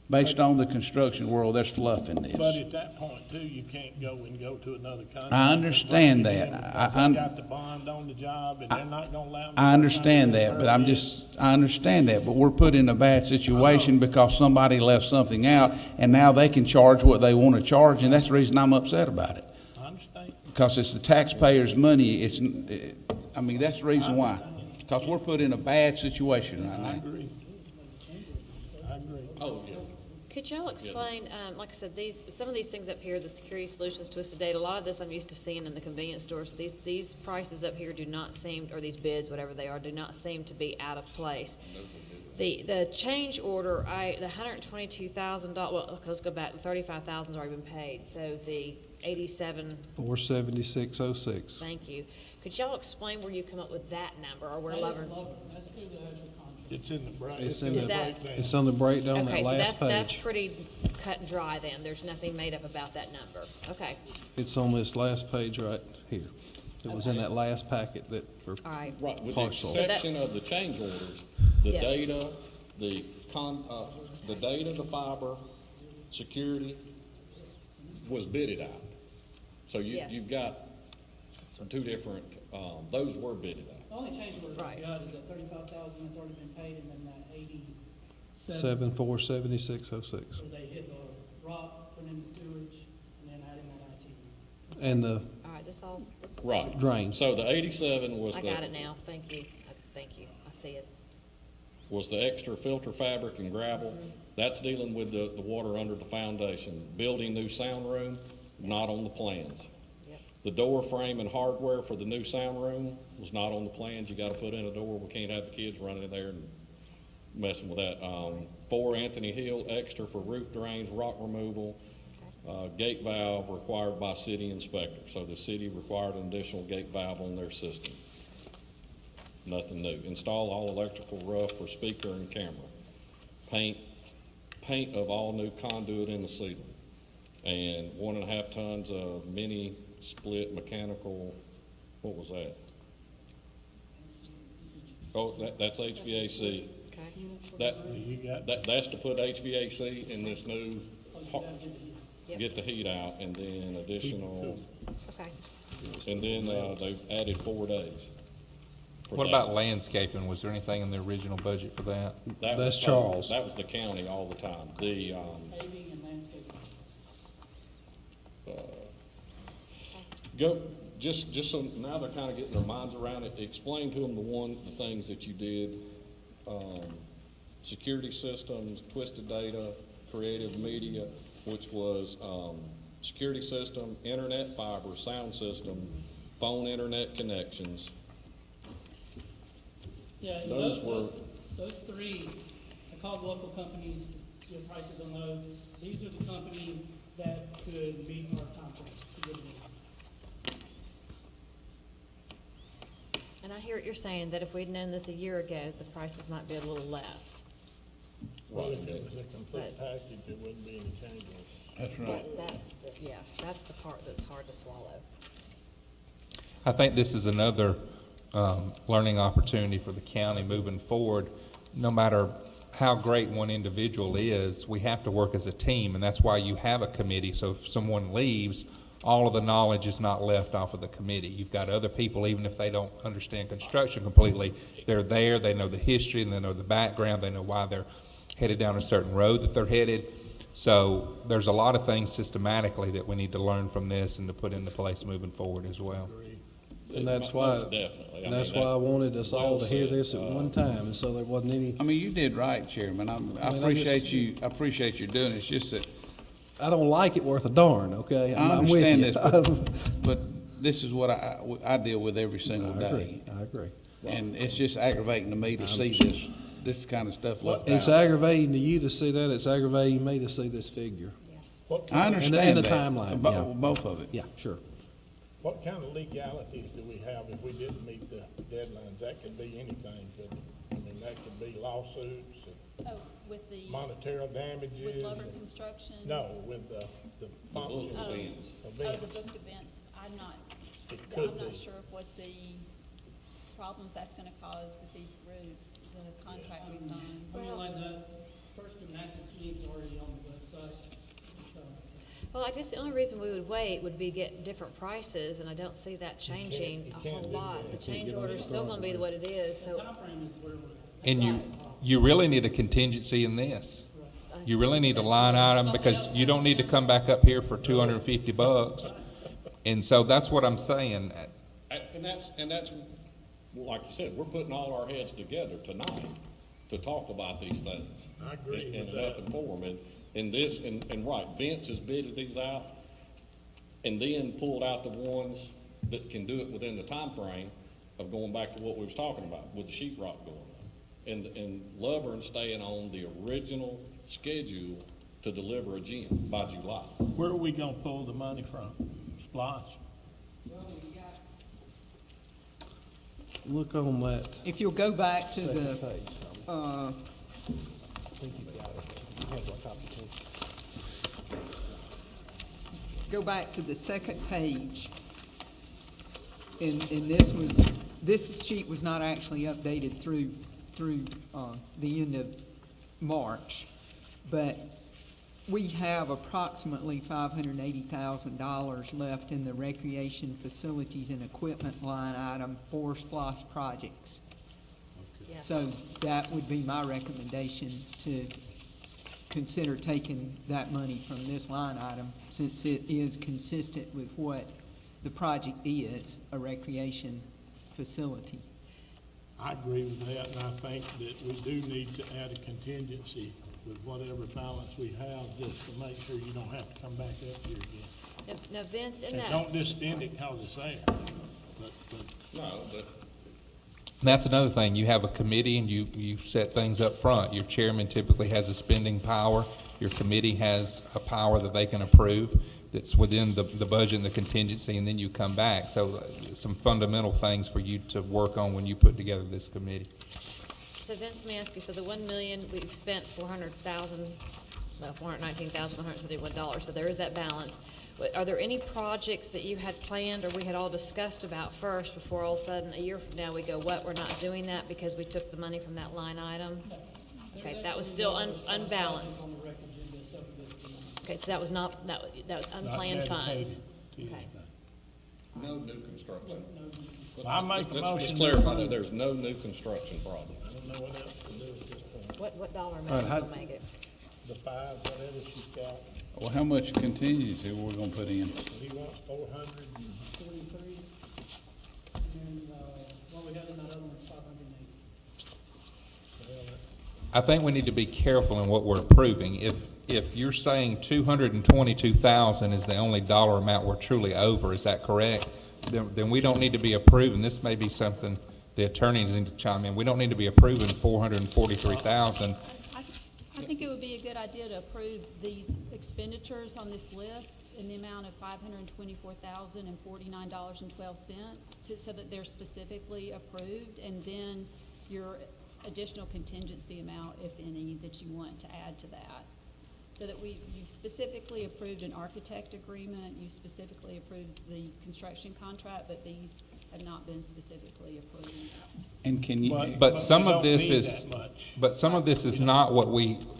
based on the construction world, there's fluff in But this. at that point too, you can't go to another contract. I understand and bring it that. in because I They got the bond on the job and they're not gonna allow. them to I go understand under that, but I'm permit. I understand that, but we're put in a bad situation because somebody left something out, and now they can charge what they want to charge, and that's the reason I'm upset about it. I understand. Because it's the taxpayers' money, I mean, that's the reason why. Because we're put in a bad situation right I now. agree. I agree. Oh, yes. Could y'all explain, like I said, some of these things up here, the security solutions twisted date, a lot of this I'm used to seeing in the convenience stores. These prices up here do not seem, or these bids, whatever they are, do not seem to be out of place. The change order, the $122,000, well, let's go back, the $35,000's already been paid, so the 87, 47606. thank you. Could y'all explain where you come up with that number, or where That is Lover? lower, that's through the actual contract. It's in the It's in the the- breakdown. It's on the breakdown, Okay, that so last that's page. pretty cut and dry then, there's nothing made up about that number, okay, It's on this last page right here. It was in that last packet that, all right. Right, with the Partial. exception of the change orders, the Yes. data, the data, the fiber, security was bidded out. So Yes. you've got two different, those were bidded out. The only change order Right. we got is that 35,000 that's already been paid, and then that 87, 747606. where they hit the rock, put in the sewage, and then adding that IT. And the All right, this is. Right. drain. So the 87 was I got it the, now, thank you, I see it. was the extra filter fabric and gravel. That's dealing with the water under the foundation. Building new sound room, not on the plans. Yep. The door frame and hardware for the new sound room was not on the plans. You gotta put in a door. We can't have the kids running in there and messing with that. 4 Anthony Hill extra for roof drains, rock removal, gate valve required by city inspector. So the city required an additional gate valve on their system. Nothing new. Install all electrical rough for speaker and camera. Paint of all new conduit in the ceiling. And 1.5 tons of mini split mechanical, what was that? Oh, that's HVAC. Okay. That's to put HVAC in this new, Yep. get the heat out, and then additional, Okay. and then they've added 4 days. for What that. about landscaping? Was there anything in the original budget for that? That That's was- Charles. That was the county all the time. The, Paving and landscaping. go, just so now they're kind of getting their minds around it, explain to them the things that you did. Security systems, twisted data, creative media, which was, security system, internet fiber, sound system, phone internet connections. Yeah, and Those were- those three, I called local companies to get prices on those. These are the companies that could meet our timeframes to get it in. And I hear what you're saying, that if we'd known this a year ago, the prices might be a little less. Well, if it was a complete package, there wouldn't be any change in it. That's right. Yes, that's the part that's hard to swallow. I think this is another learning opportunity for the county moving forward. No matter how great one individual is, we have to work as a team, and that's why you have a committee. So if someone leaves, all of the knowledge is not left off of the committee. You've got other people, even if they don't understand construction completely, they're there, they know the history, and they know the background, they know why they're headed down a certain road that they're headed. So there's a lot of things systematically that we need to learn from this and to put into place moving forward as well. And that's why, Most definitely. and that's mean, why I wanted us all well to hear said. this at one time, and so there wasn't any, I mean, you did right, Chairman. I mean, I appreciate you doing it. It's just that, I don't like it worth a darn, okay? I I'm with understand you. this, but this is what I deal with every single I day. agree, I agree. And it's just aggravating to me to see this kind of stuff left It's out. aggravating to you to see that, it's aggravating me to see this figure. What I kind, understand the that. timeline, Bo- yeah. Both of it. Yeah, sure. what kind of legalities do we have if we didn't meet the deadlines? That could be anything, couldn't it? I mean, that could be lawsuits, Oh, with the, monetary damages. with Lover and- Construction? No, with the The book function events. Oh, events. the booked events, It I'm could not be. sure of what the problems that's gonna cause with these groups, the contract we signed. I mean, like the first gymnastics meet's already on the website, so. Well, I guess the only reason we would wait would be get different prices, and I don't see that changing you a can't whole do lot. that. The change order's still gonna be what it is, The so. timeframe is where we're. And you really need a contingency in this. You really need a line item because you don't need to come back up here for $250. And so that's what I'm saying. And that's, like you said, we're putting all our heads together tonight to talk about these things. I agree with And that. up and form, and right, Vince has bidded these out, and then pulled out the ones that can do it within the time frame of going back to what we was talking about, with the sheet rock going up. And Lovern staying on the original schedule to deliver a gym by July. Where are we gonna pull the money from? Splash? Look on that If you'll go back to second the, page. uh, I think you got it. I have one copy too. go back to the second page. And this sheet was not actually updated through, the end of March. But we have approximately $580,000 left in the recreation facilities and equipment line item for SPOS projects. Yes. So that would be my recommendation, to consider taking that money from this line item, since it is consistent with what the project is, a recreation facility. I agree with that, and I think that we do need to add a contingency with whatever balance we have, just to make sure you don't have to come back up here again. Now, Vince, in And that, don't just spend it because it's there. But No, but That's another thing. You have a committee and you set things up front. Your chairman typically has a spending power. Your committee has a power that they can approve that's within the budget and the contingency, and then you come back. So some fundamental things for you to work on when you put together this committee. so Vince, let me ask you, so the 1 million, we've spent 400,000, well, $419,171, so there is that balance. But are there any projects that you had planned or we had all discussed about first before all of a sudden, a year from now, we go, what, we're not doing that because we took the money from that line item? Okay, that was still unbalanced. On the rec agenda, except for this tonight. Okay, so that was not, that was not unplanned funds. dedicated to Okay. anything. no new construction. So I make a Let's motion. just to clarify approve. that there's no new construction projects. I don't know what else to do at this point. What dollar All amount right, will make it? The five, whatever she's got, Well, how much contingency we're gonna put in? he wants 400 and 43, and then, what we have in that other one's 508. well, that's. I think we need to be careful in what we're approving. If you're saying 222,000 is the only dollar amount we're truly over, is that correct? Then we don't need to be approving, this may be something the attorney needs to chime in. We don't need to be approving 443,000. I think it would be a good idea to approve these expenditures on this list in the amount of $524,049.12, so that they're specifically approved, and then your additional contingency amount, if any, that you want to add to that. So that you've specifically approved an architect agreement, you specifically approved the construction contract, but these have not been specifically approved. And can you, But some we of don't this need is, that much. but some of this is not what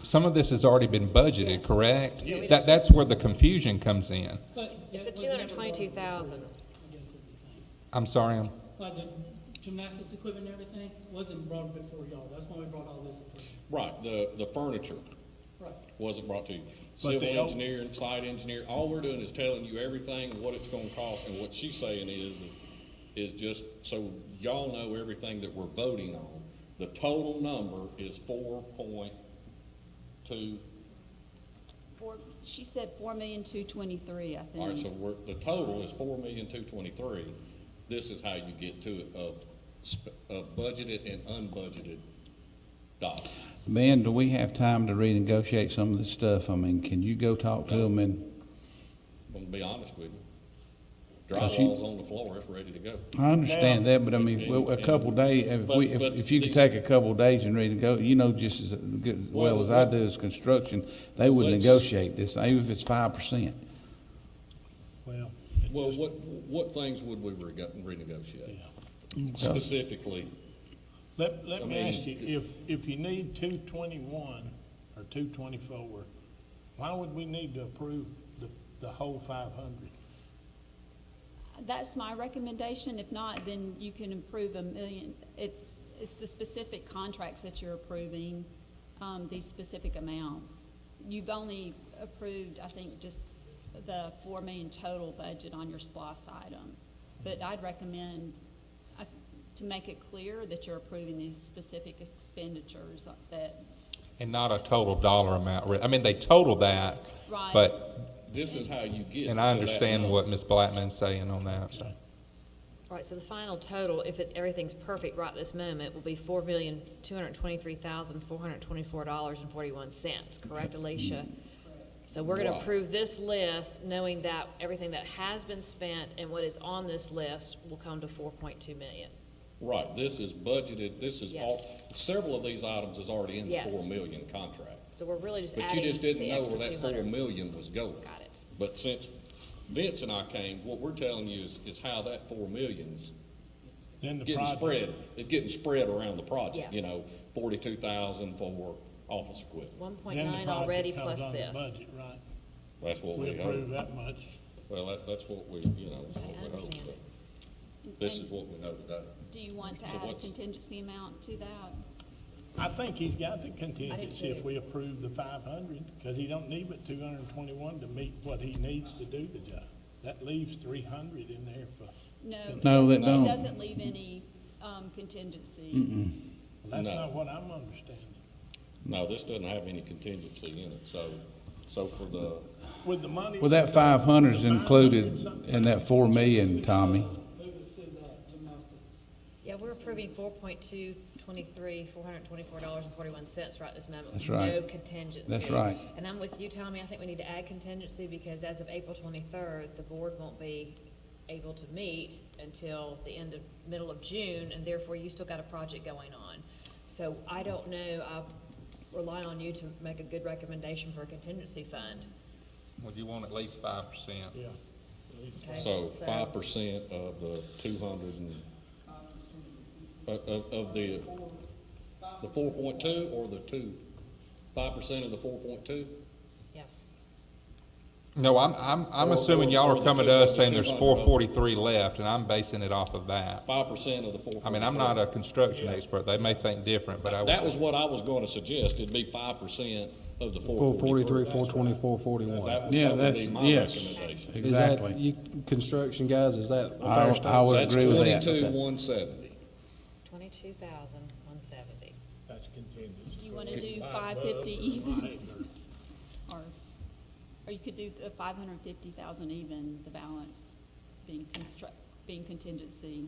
some of this has already been budgeted, correct? Yes. That's where the confusion comes in. But It's that the was never brought up 222,000. before, I guess is the thing. I'm sorry, Like the gymnastics equipment and everything wasn't brought before y'all. That's why we brought all this before. Right, the furniture Right. wasn't brought to you. Civil the- engineer and site engineer, all we're doing is telling you everything, what it's gonna cost, and what she's saying is just so y'all know everything that we're voting on. The total number is 4.2. She said 4,223,000, I think. All right, so the total is 4,223,000. This is how you get to it of budgeted and unbudgeted dollars. Ben, do we have time to renegotiate some of this stuff? I mean, can you go talk to them and, I'm gonna be honest with you. Cause you- Drywall's on the floor, it's ready to go. I understand that, but I mean, well, a couple days, if you could take a couple days and you know, just as good, as well as I do as construction, they would Let's- negotiate this, even if it's 5%. Well, Well, what things would we renegotiate? yeah. Specifically, Let I me mean, ask you, if you need 221 or 224, why would we need to approve the whole 500? That's my recommendation. If not, then you can approve $1 million. It's the specific contracts that you're approving, these specific amounts. You've only approved, I think, just the $4 million total budget on your SPOS item. But I'd recommend to make it clear that you're approving these specific expenditures that. and not a total dollar amount. I mean, they total that, Right. but, this is how you get. and I to that understand number. what Ms. Blackman's saying on that, so. All right, so the final total, if everything's perfect right this moment, will be $4,223,424.41, correct, Alicia? So we're gonna Right. approve this list, knowing that everything that has been spent and what is on this list will come to 4.2 million. Right, this is budgeted, this is all, Yes. several of these items is already in the Yes. 4 million contract. So we're really just But adding you just didn't the know extra where that 4 200. million was going. Got it. But since Vince and I came, what we're telling you is how that 4 million's Then the getting project. spread, it's getting spread around the project. You Yes. know, 42,000 for office equipment. One point Then the nine already project plus comes on the this. budget, right? That's what We we approve hope. that much. Well, that's what we, that's what Okay, I we hope. understand. But This And is what we know today. do you want to So add a what's- contingency amount to that? I think he's got the contingency if too. we approve the 500, because he don't need but 221 to meet what he needs to do the job. That leaves 300 in there for, No. No, it that don't. doesn't leave any contingency. that's No. not what I'm understanding. No, this doesn't have any contingency in it, so So for the, With the money. Well, that 500 is included in that 4 million, Tommy. Move it to that gymnastics. Yeah, we're approving 4.223, $424.41 right this moment. That's right. No contingency. That's right. And I'm with you, Tommy. I think we need to add contingency because as of April 23rd, the board won't be able to meet until the middle of June, and therefore you still got a project going on. So I don't know. I rely on you to make a good recommendation for a contingency fund. Would you want at least 5%? Yeah. Okay? so 5% of the 200 and, of the 4.2 or the 2? 5% of the 4.2? Yes. No, I'm Or- assuming y'all or are the coming two- to or us the saying there's 200. 443 left, and I'm basing it off of that. 5% of the 4.2. I mean, I'm not a construction expert. They may think different, but I would. That was what I was going to suggest. It'd be 5% of the 443, 443. 424, 41. Yeah, That would be that's- my yes. recommendation. Is that, Exactly. you, construction guys, is that a I fair would statement? That's agree with that. 22,170. 22,170. That's contingency. Do you wanna do Five 550 above, even? right, Or you could do the 550,000 even, the balance being contingency.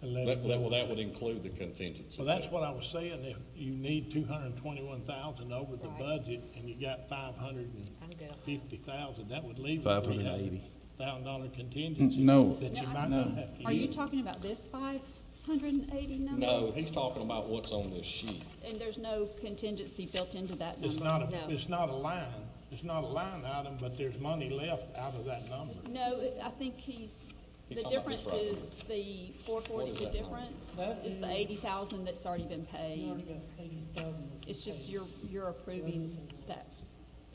That would include the contingency. So that's what I was saying, if you need 221,000 over the Right. budget, and you got I'm good on that. 550,000, that would leave a 580. $300,000 contingency. No. That you No, might not have to Are you use. talking about this 580 number? No, he's talking about what's on this sheet. And there's no contingency built into that It's number? not No. it's not a line, it's not a line item, but there's money left out of that number. No, I think the talking about this difference right is the 440, What is the that number? difference That is the is- 80,000 that's already been You paid. already got 80,000. that's It's just paid. you're approving that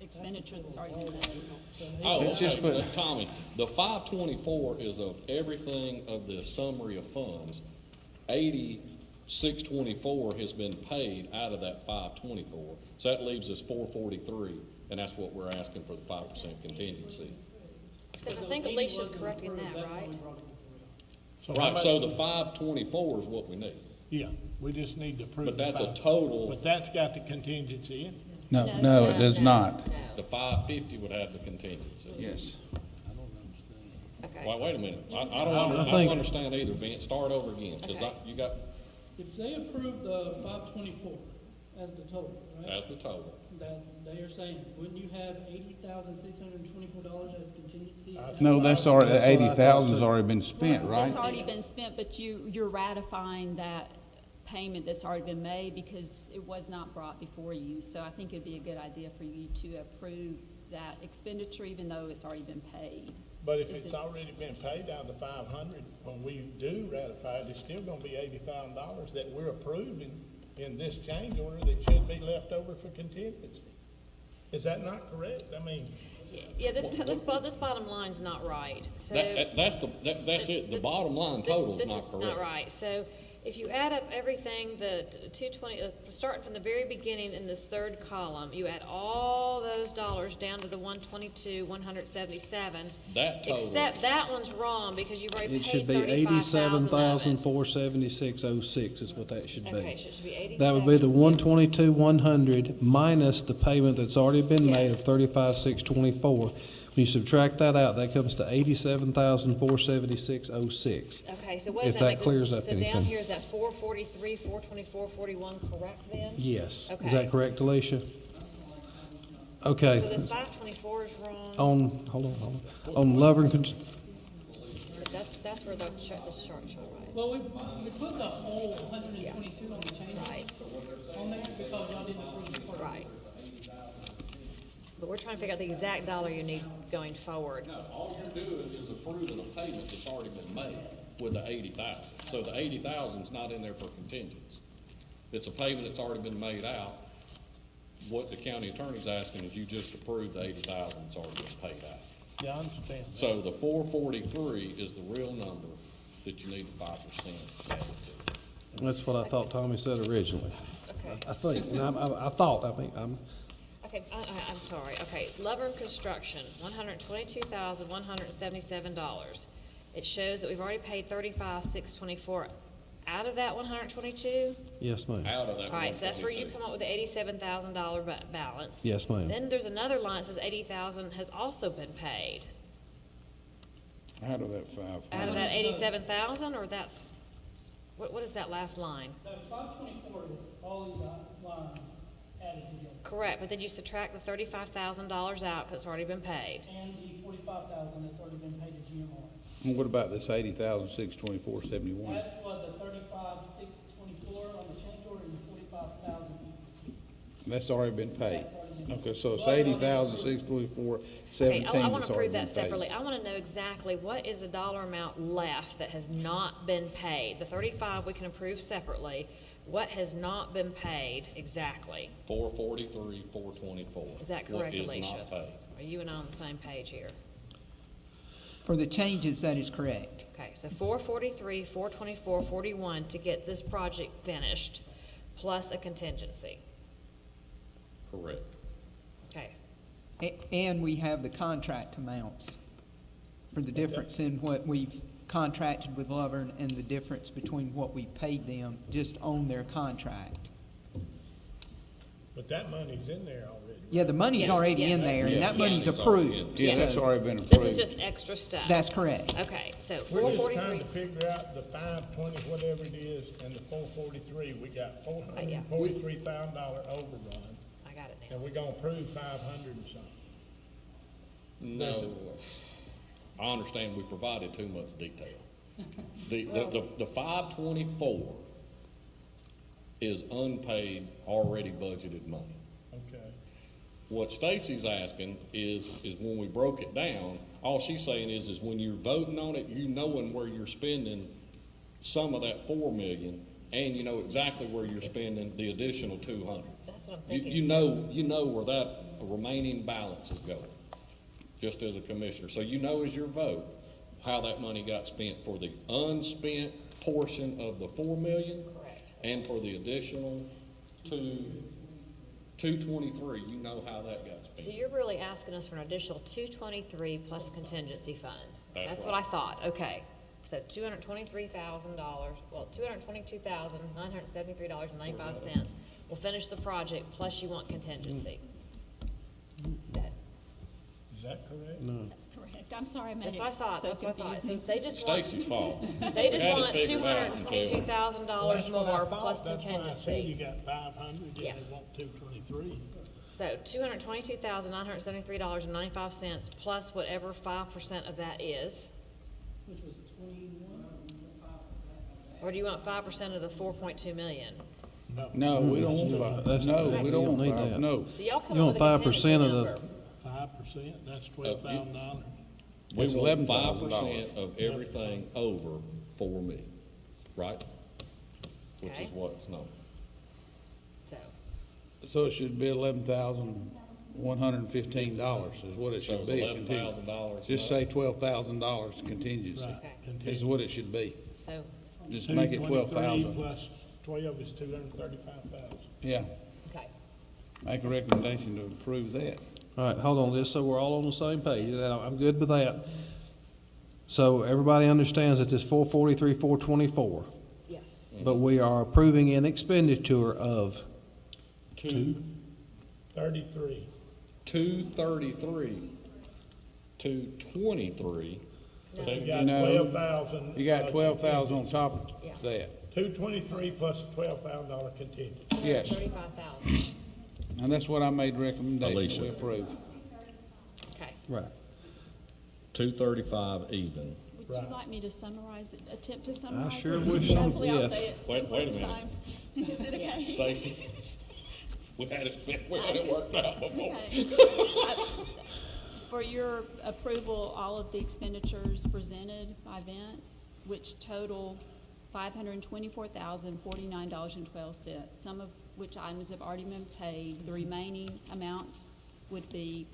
expenditure that's already been made. Oh, It's just okay, for- Tommy, the 524 is of everything of the summary of funds. 624 has been paid out of that 524. So that leaves us 443, and that's what we're asking for the 5% contingency. So I think Alicia's correct in that, right? So how Right, much- so the 524 is what we need, Yeah, we just need to approve. but the that's a five. total, But that's got the contingency in it. No, no, it does not. the 550 would have the contingency. Yes. Okay. Wait a minute, I I don't think- understand either, Vince, start over again, because Okay. you got, If they approve the 524 as the total, right? that's the total. That they are saying, wouldn't you have $80,624 as contingency? No, that's already, 80,000's already been spent, right? It's already been spent, but you're ratifying that payment that's already been made because it was not brought before you. So I think it'd be a good idea for you to approve that expenditure even though it's already been paid. But if Is it's it- already been paid out of the 500, when we do ratify it, it's still gonna be $80,000 that we're approving in this change order that should be left over for contingency. Is that not correct? I mean, Yeah, this bottom line's not right. So. That's it, the bottom line total's not This is not correct. right. So if you add up everything, the 220, starting from the very beginning in this third column, you add all those dollars down to the 122, 177. That total. Except that one's wrong because you've already It paid should be 35,000 of it. 87,476.06 is what that should Okay, be. so it should be 87. That would be the 122,100 minus the payment that's already been made of Yes. 35,624. When you subtract that out, that comes to 87,476.06. Okay, so what If does that that make? clears up So down anything. here, is that 443, 424, 41 correct then? Yes. Is Okay. that correct, Alicia? So Okay. this 524 is wrong. Hold on. On Lovern, That's where the chart right. Well, we put the whole 122 on the change Right. on there because y'all didn't approve the first. Right. But we're trying to figure out the exact dollar you need going forward. No, all you're doing is approving a payment that's already been made with the 80,000. So the 80,000's not in there for contingents. It's a payment that's already been made out. What the county attorney's asking is you just approve the 80,000 that's already been paid out. yeah, I understand. So the 443 is the real number that you need the 5% added to. that's what I thought Tommy said originally. Okay. I think, and I'm Okay, I'm sorry. Okay, Lovern Construction, $122,177. It shows that we've already paid $35,624 out of that 122? Yes, ma'am. Out of that All right, so that's where you 122. come up with the $87,000 balance. Yes, ma'am. Then there's another line that says 80,000 has also been paid. Out of that Out of that 87,000, or that's, what is that last line? That 524 is all these lines added together, Correct, but then you subtract the $35,000 out because it's already been paid. and the 45,000 that's already been paid to GMR. And what about this 80,624.71? That's what the 35,624 on the change order and the 45,000. That's already been paid. That's already been Okay, so it's Well, 80,624.17 Okay, I want that's to already prove been that separately. paid. I want to know exactly what is the dollar amount left that has not been paid. The 35 we can approve separately. What has not been paid exactly? 443, 424. Is that What correct, is Alicia? not paid. Are you and I on the same page here? For the changes, that is correct. Okay, so 443, 424, 41 to get this project finished, plus a contingency. Correct. Okay, And we have the contract amounts for the difference in what we've contracted with Lovern and the difference between what we paid them just on their contract. But that money's in there already. Yeah, the money's Yes, already yes. in there, and that Yeah, money's it's already in. approved. Yeah, that's So already been this approved. is just extra stuff. that's correct. Okay, so We're just trying 443, to figure out the 520, whatever it is, and the 443. We got $443,000 overrun, I got it now. and we're gonna approve 500 and something. No, I understand we provided too much detail. The 524 is unpaid, already budgeted money. Okay. What Stacy's asking is when we broke it down, all she's saying is when you're voting on it, you knowing where you're spending some of that 4 million, and you know exactly where you're spending the additional 200. That's what I'm You, thinking. you know where that remaining balance is going, just as a commissioner. So you know as your vote, how that money got spent for the unspent portion of the 4 million, Correct. and for the additional 223, you know how that got So spent. you're really asking us for an additional 223 plus contingency fund? That's what I right. thought, okay. So $223,000, well, $222,973.95. We'll finish the project, plus you want contingency. That- Is that correct? That's correct. I'm sorry I made That's it what I thought, so that's what I thought. So confusing. they just want, Stacy's fault. they just had it want figured out until- $222,000 That's what I more thought. plus That's why I said you contingency. got 500, and they Yes. want 223. So $222,973.95 plus whatever 5% of that is. Which was 21. Or do you want 5% of the 4.2 million? No, we don't want That's- five. No, we you don't don't need want five. that. No. So y'all come You up want with a contingency 5% of the- number. 5%, that's $12,000. We It's want $11,000. 5% of everything over 4 million, right? Which is Okay. what's known. So, So it should be $11,115 is what it So should it's be. $11,000. Just say $12,000 contingency Okay. is what it should be. so, Just make it 12,000. Plus 12 is 235,000. Yeah, okay. make a recommendation to approve that. All right, hold on, just so we're all on the same page. I'm good with that. So everybody understands that this 443, 424, Yes. but we are approving an expenditure of 33. 233, 223. So you You got know, 12,000. You got 12,000 on top of Yeah. that. 223 plus a $12,000 contingent. Yes. 235,000. And that's what I made recommendation, Alicia. we approve. Okay. Right. 235 even. Would you Right. like me to summarize it, attempt to summarize it? sure wish so, Hopefully I'll yes. say it Wait simply a this minute. time. Is it okay? Stacy, we had it worked out before. Okay. For your approval, all of the expenditures presented by Vince, which total $524,049.12, some of which items have already been paid. The remaining amount would be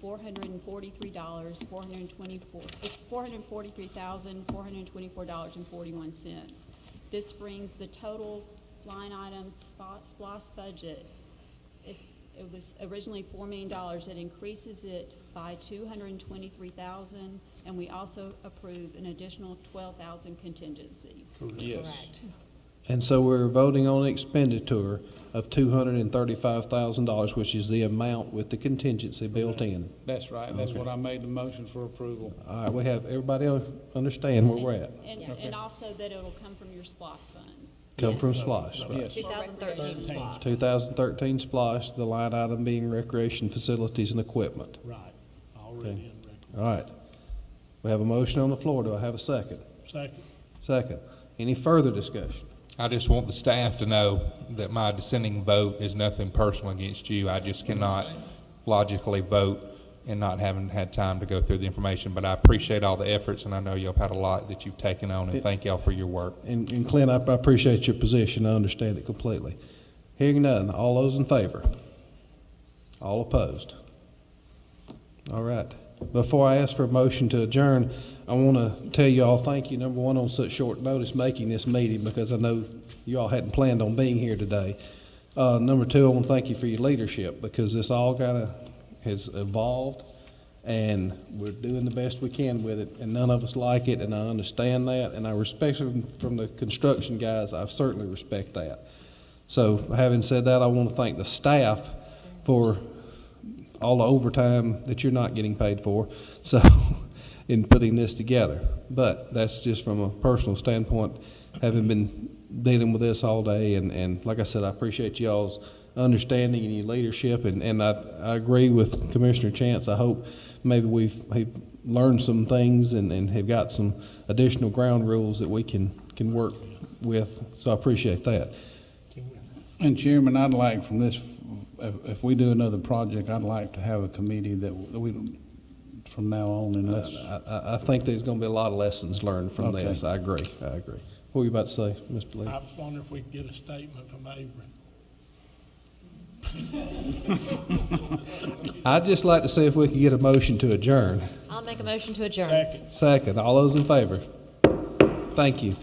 $443,424.41. This brings the total line items SPOS budget. It was originally $4 million. It increases it by $223,000, and we also approve an additional $12,000 contingency. Yes. Correct. And so we're voting on an expenditure of $235,000, which is the amount with the contingency built in. That's right, that's what I made the motion for approval. All right, we have, everybody understand where we're at? And also that it'll come from your SPOS funds. Come from Yes. SPOS, right? Yes. 2013 SPOS. 2013 SPOS, the line item being recreation facilities and equipment. Right, already in record. All right. We have a motion on the floor. Do I have a second? Second. Second. Any further discussion? I just want the staff to know that my dissenting vote is nothing personal against you. I just cannot logically vote and not having had time to go through the information. But I appreciate all the efforts, and I know y'all have had a lot that you've taken on, and thank y'all for your work. And Clint, I appreciate your position. I understand it completely. Hearing none. All those in favor? All opposed? All right. Before I ask for a motion to adjourn, I want to tell you all thank you, number one, on such short notice making this meeting, because I know you all hadn't planned on being here today. Number two, I want to thank you for your leadership, because this all kind of has evolved, and we're doing the best we can with it, and none of us like it, and I understand that, and I respect it from the construction guys. I certainly respect that. So having said that, I want to thank the staff for all the overtime that you're not getting paid for, so in putting this together. But that's just from a personal standpoint, having been dealing with this all day, and like I said, I appreciate y'all's understanding and your leadership, and I agree with Commissioner Chance. I hope maybe we've learned some things and have got some additional ground rules that we can work with, so I appreciate that. And Chairman, I'd like from this, if we do another project, I'd like to have a committee that we, from now on, unless. I think there's going to be a lot of lessons learned from Okay. this. I agree. What were you about to say, Mr. Lee? I was wondering if we could get a statement from Avery. I'd just like to see if we could get a motion to adjourn. I'll make a motion to adjourn. Second. Second. All those in favor? Thank you.